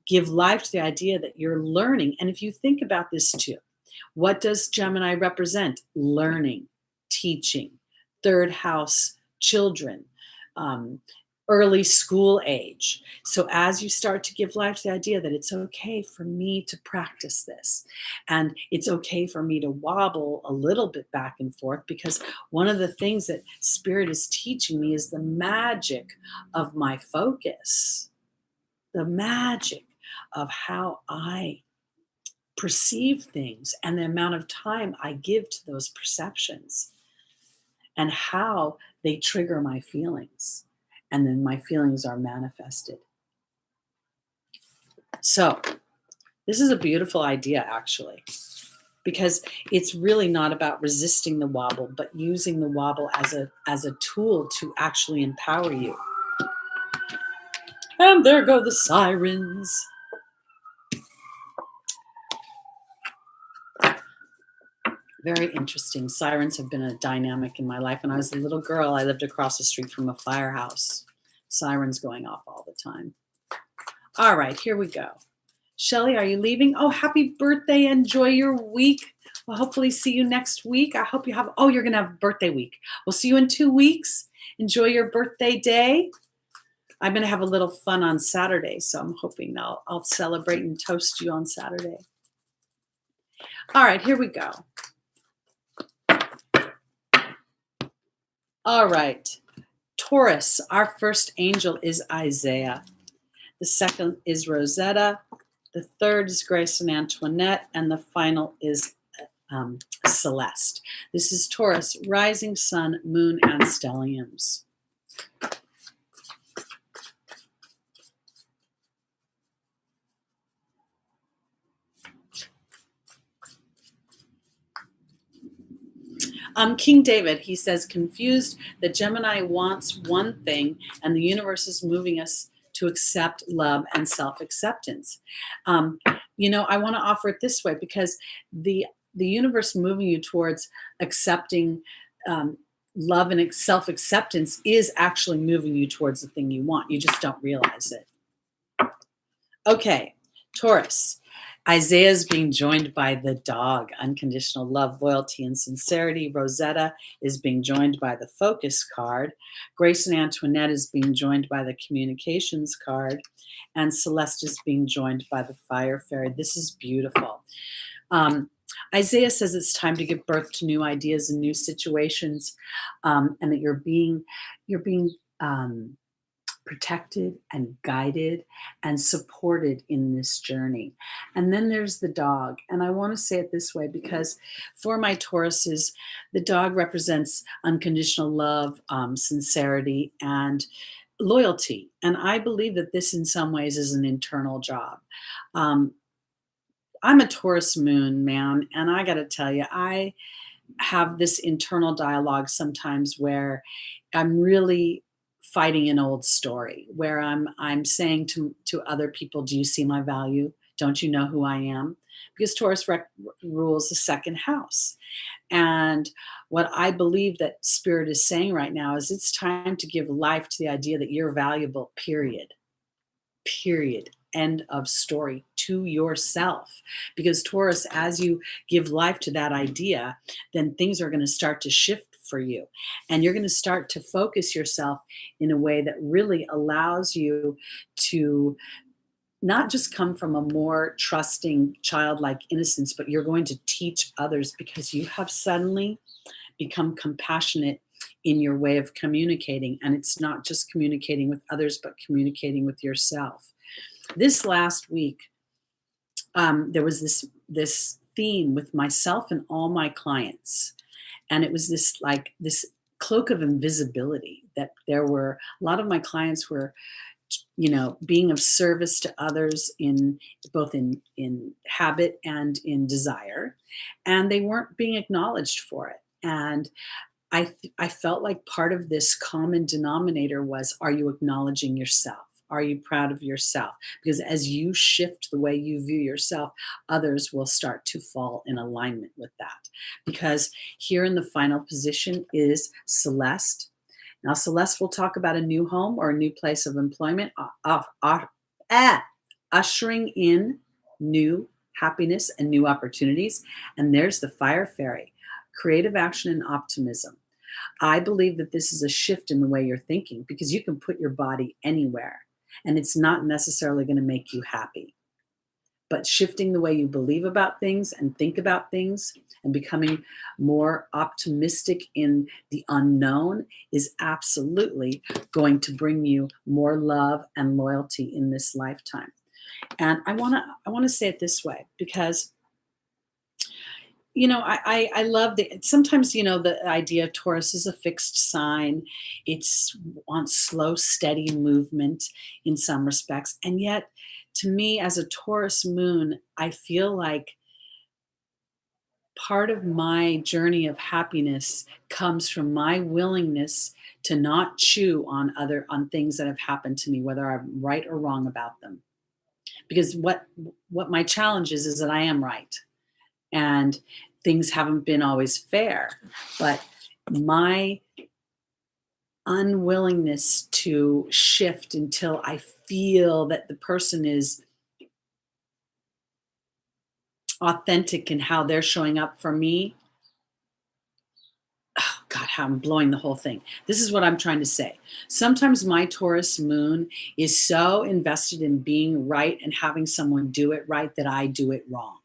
give life to the idea that you're learning, and if you think about this too, what does Gemini represent? Learning, teaching, third house children, early school age. So as you start to give life to the idea that it's okay for me to practice this, and it's okay for me to wobble a little bit back and forth, because one of the things that Spirit is teaching me is the magic of my focus, the magic of how I perceive things and the amount of time I give to those perceptions and how they trigger my feelings. And then my feelings are manifested. So this is a beautiful idea, actually, because it's really not about resisting the wobble, but using the wobble as a tool to actually empower you. And there go the sirens. Very interesting. Sirens have been a dynamic in my life. When I was a little girl, I lived across the street from a firehouse. Sirens going off all the time. All right, here we go. Shelly, are you leaving? Oh, happy birthday. Enjoy your week. We'll hopefully see you next week. I hope you have, you're going to have birthday week. We'll see you in 2 weeks. Enjoy your birthday day. I'm going to have a little fun on Saturday, so I'm hoping I'll celebrate and toast you on Saturday. All right, here we go. All right, Taurus, our first angel is Isaiah. The second is Rosetta. The third is Grace and Antoinette. And the final is Celeste. This is Taurus, rising sun, moon, and stelliums. King David, he says, confused that Gemini wants one thing and the universe is moving us to accept love and self-acceptance. I want to offer it this way, because the universe moving you towards accepting love and self-acceptance is actually moving you towards the thing you want. You just don't realize it. Okay, Taurus. Isaiah is being joined by the dog, unconditional love, loyalty, and sincerity. Rosetta is being joined by the focus card. Grace and Antoinette is being joined by the communications card. And Celeste is being joined by the fire fairy. This is beautiful. Isaiah says it's time to give birth to new ideas and new situations, and that you're being protected and guided and supported in this journey. And then there's the dog. And I want to say it this way, because for my Tauruses, the dog represents unconditional love, sincerity, and loyalty. And I believe that this in some ways is an internal job. I'm a Taurus moon, man, and I got to tell you, I have this internal dialogue sometimes where I'm really fighting an old story where I'm saying to other people, do you see my value? Don't you know who I am? Because rules the second house. And what I believe that spirit is saying right now is it's time to give life to the idea that you're valuable, period. Period. End of story, to yourself. Because Taurus, as you give life to that idea, then things are going to start to shift for you. And you're going to start to focus yourself in a way that really allows you to not just come from a more trusting, childlike innocence, but you're going to teach others because you have suddenly become compassionate in your way of communicating. And it's not just communicating with others, but communicating with yourself. This last week, there was this theme with myself and all my clients, and it was this cloak of invisibility that there were a lot of my clients were, being of service to others in both in habit and in desire, and they weren't being acknowledged for it. And I felt like part of this common denominator was, are you acknowledging yourself? Are you proud of yourself? Because as you shift the way you view yourself, others will start to fall in alignment with that. Because here in the final position is Celeste. Now, Celeste will talk about a new home or a new place of employment, ushering in new happiness and new opportunities. And there's the Fire Fairy, creative action and optimism. I believe that this is a shift in the way you're thinking because you can put your body anywhere and it's not necessarily going to make you happy. But shifting the way you believe about things and think about things and becoming more optimistic in the unknown is absolutely going to bring you more love and loyalty in this lifetime. And I want to say it this way because I love sometimes, the idea of Taurus is a fixed sign. It's wants slow, steady movement in some respects. And yet, to me, as a Taurus moon, I feel like part of my journey of happiness comes from my willingness to not chew on things that have happened to me, whether I'm right or wrong about them. Because what my challenge is that I am right. And things haven't been always fair, but my unwillingness to shift until I feel that the person is authentic in how they're showing up for me. Oh God, how I'm blowing the whole thing. This is what I'm trying to say. Sometimes my Taurus moon is so invested in being right and having someone do it right that I do it wrong.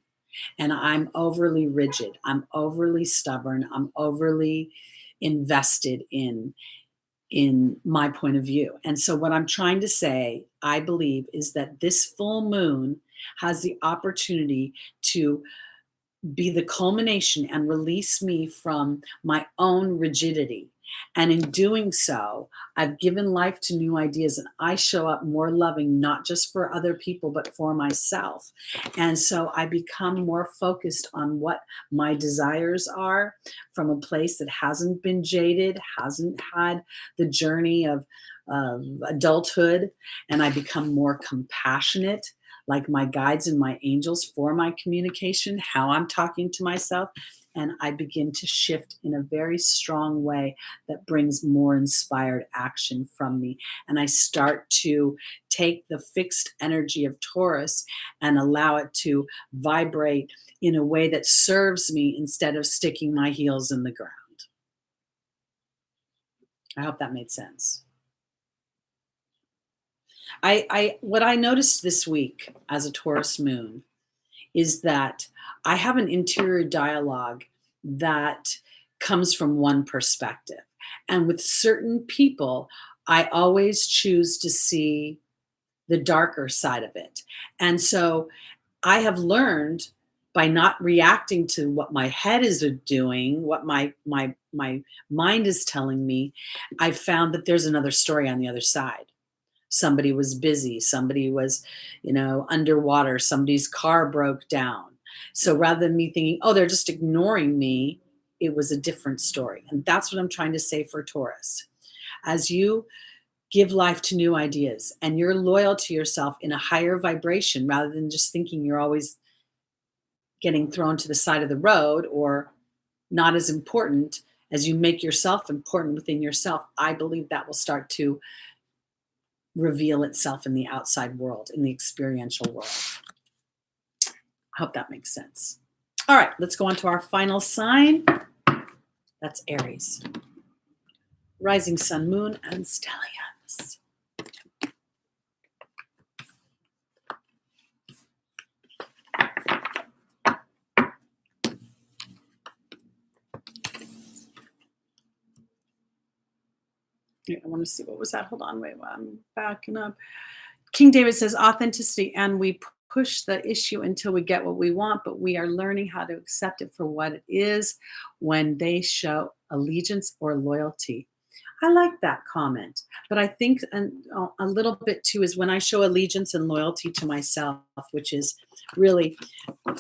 And I'm overly rigid. I'm overly stubborn. I'm overly invested in my point of view. And so what I'm trying to say, I believe, is that this full moon has the opportunity to be the culmination and release me from my own rigidity. And in doing so, I've given life to new ideas and I show up more loving, not just for other people, but for myself. And so I become more focused on what my desires are from a place that hasn't been jaded, hasn't had the journey of adulthood. And I become more compassionate, like my guides and my angels for my communication, how I'm talking to myself. And I begin to shift in a very strong way that brings more inspired action from me. And I start to take the fixed energy of Taurus and allow it to vibrate in a way that serves me instead of sticking my heels in the ground. I hope that made sense. I what I noticed this week as a Taurus moon is that I have an interior dialogue that comes from one perspective. And with certain people, I always choose to see the darker side of it. And so I have learned by not reacting to what my head is doing, what my mind is telling me, I've found that there's another story on the other side. Somebody was busy, somebody was, underwater, somebody's car broke down. So rather than me thinking, oh, they're just ignoring me, it was a different story. And that's what I'm trying to say for Taurus. As you give life to new ideas, and you're loyal to yourself in a higher vibration rather than just thinking you're always getting thrown to the side of the road or not as important. As you make yourself important within yourself, I believe that will start to reveal itself in the outside world, in the experiential world. I hope that makes sense. All right, let's go on to our final sign. That's Aries. Rising sun, moon, and stelliums. I want to see, what was that? Hold on, wait, I'm backing up. King David says authenticity, and we push the issue until we get what we want, but we are learning how to accept it for what it is when they show allegiance or loyalty. I like that comment, but I think a little bit too is when I show allegiance and loyalty to myself, which is really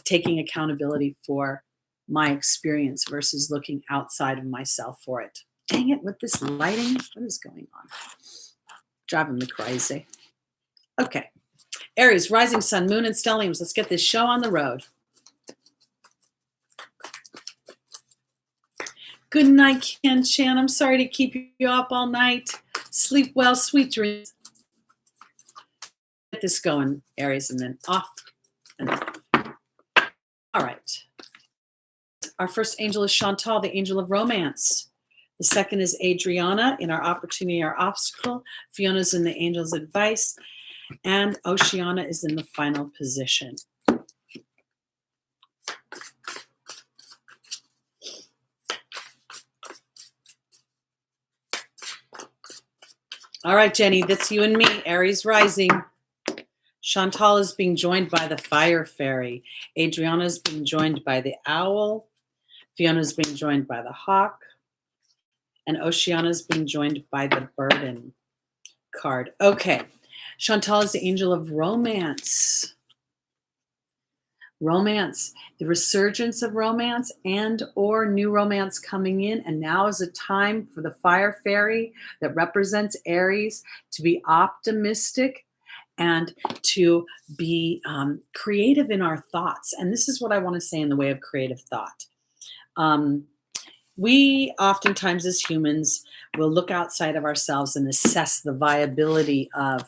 taking accountability for my experience versus looking outside of myself for it. Dang it, with this lighting, what is going on? Driving me crazy. Okay, Aries, rising sun, moon, and stelliums. Let's get this show on the road. Good night, Ken Chan. I'm sorry to keep you up all night. Sleep well, sweet dreams. Get this going, Aries, and then off. And off. All right. Our first angel is Chantal, the angel of romance. The second is Adriana in our opportunity, our obstacle. Fiona's in the angel's advice. And Oceana is in the final position. All right, Jenny, that's you and me, Aries rising. Chantal is being joined by the fire fairy. Adriana is being joined by the owl. Fiona is being joined by the hawk. And Oceana is being joined by the burden card. Okay, Chantal is the angel of romance. Romance, the resurgence of romance and or new romance coming in. And now is a time for the fire fairy that represents Aries to be optimistic and to be creative in our thoughts. And this is what I want to say in the way of creative thought. We oftentimes as humans will look outside of ourselves and assess the viability of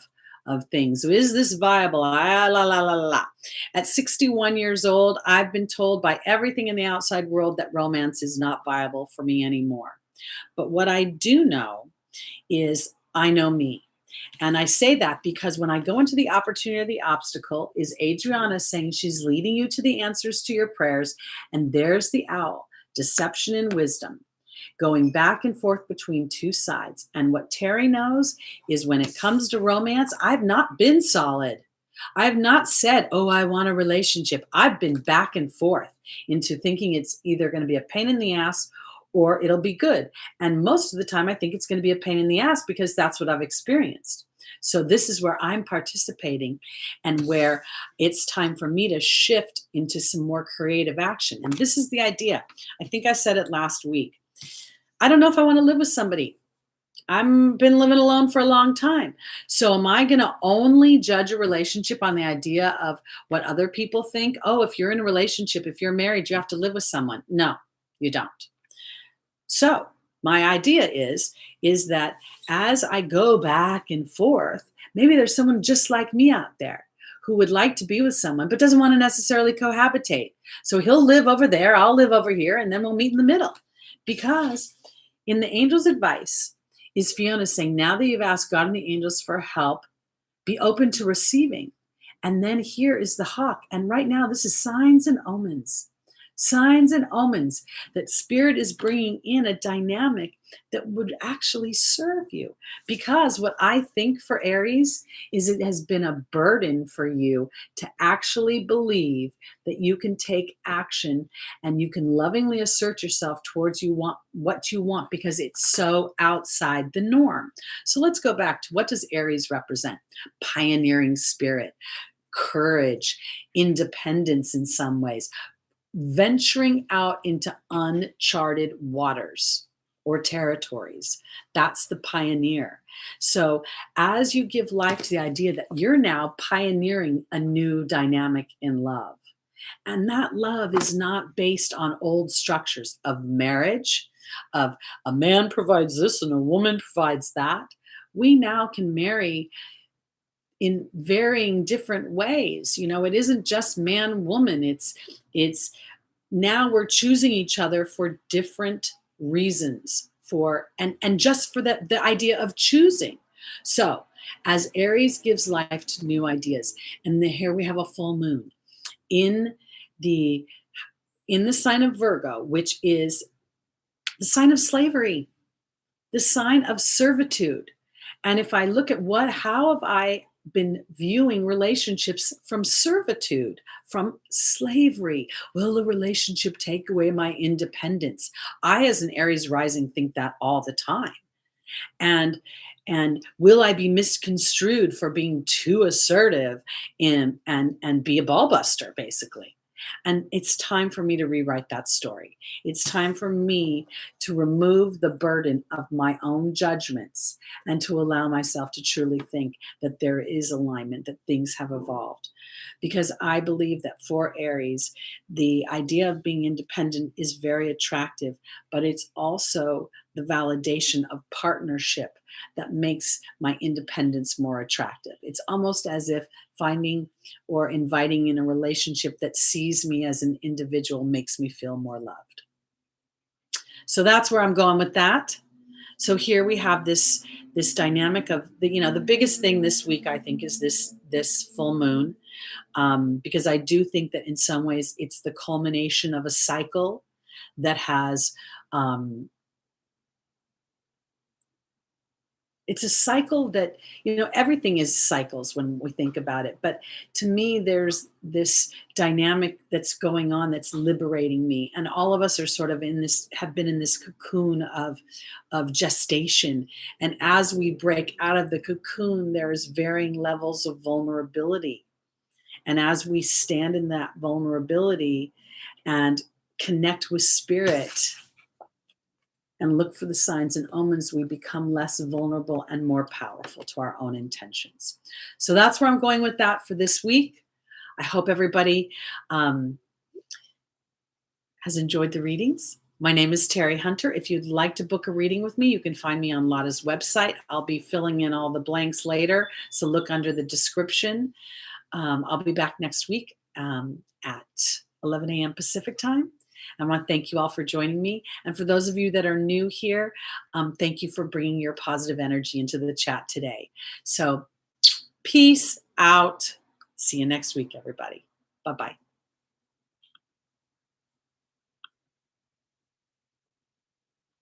things. So is this viable? At 61 years old, I've been told by everything in the outside world that romance is not viable for me anymore. But what I do know is I know me. And I say that because when I go into the opportunity or the obstacle, is Adriana saying she's leading you to the answers to your prayers. And there's the owl, deception and wisdom, going back and forth between two sides. And what Teri knows is when it comes to romance, I've not been solid. I've not said, oh, I want a relationship. I've been back and forth into thinking it's either going to be a pain in the ass or it'll be good. And most of the time, I think it's going to be a pain in the ass because that's what I've experienced. So this is where I'm participating and where it's time for me to shift into some more creative action. And this is the idea. I think I said it last week. I don't know if I want to live with somebody. I've been living alone for a long time. So am I going to only judge a relationship on the idea of what other people think? Oh, if you're in a relationship, if you're married, you have to live with someone. No, you don't. So my idea is that as I go back and forth, maybe there's someone just like me out there who would like to be with someone, but doesn't want to necessarily cohabitate. So he'll live over there, I'll live over here, and then we'll meet in the middle. Because in the angel's advice is Fiona saying, now that you've asked God and the angels for help, be open to receiving. And then here is the hawk. And right now, this is signs and omens. Signs and omens that spirit is bringing in a dynamic that would actually serve you. Because what I think for Aries is it has been a burden for you to actually believe that you can take action and you can lovingly assert yourself towards what you want because it's so outside the norm. So let's go back to what does Aries represent? Pioneering spirit, courage, independence in some ways. Venturing out into uncharted waters or territories. That's the pioneer. So as you give life to the idea that you're now pioneering a new dynamic in love, and that love is not based on old structures of marriage, of a man provides this and a woman provides that. We now can marry in varying different ways. You know, it isn't just man, woman. It's now we're choosing each other for different reasons for and just for the idea of choosing. So as Aries gives life to new ideas, and here we have a full moon in the in the sign of Virgo, which is the sign of slavery, the sign of servitude. And if I look at how have I been viewing relationships from servitude, from slavery? Will the relationship take away my independence? I, as an Aries rising, think that all the time. And will I be misconstrued for being too assertive and be a ball buster, basically? And it's time for me to rewrite that story. It's time for me to remove the burden of my own judgments and to allow myself to truly think that there is alignment, that things have evolved. Because I believe that for Aries, the idea of being independent is very attractive, but it's also the validation of partnership that makes my independence more attractive. It's almost as if finding or inviting in a relationship that sees me as an individual makes me feel more loved. So that's where I'm going with that. So here we have this dynamic of the biggest thing this week, I think, is this full moon, because I do think that in some ways it's the culmination of a cycle that has it's a cycle that, everything is cycles when we think about it. But to me, there's this dynamic that's going on that's liberating me. And all of us are sort of have been in this cocoon of gestation. And as we break out of the cocoon, there's varying levels of vulnerability. And as we stand in that vulnerability and connect with spirit, and look for the signs and omens, we become less vulnerable and more powerful to our own intentions. So that's where I'm going with that for this week. I hope everybody has enjoyed the readings. My name is Teri Hunter. If you'd like to book a reading with me, you can find me on Lada's website. I'll be filling in all the blanks later, so look under the description. I'll be back next week at 11 a.m. Pacific time. I want to thank you all for joining me. And for those of you that are new here, thank you for bringing your positive energy into the chat today. So peace out. See you next week, everybody. Bye-bye.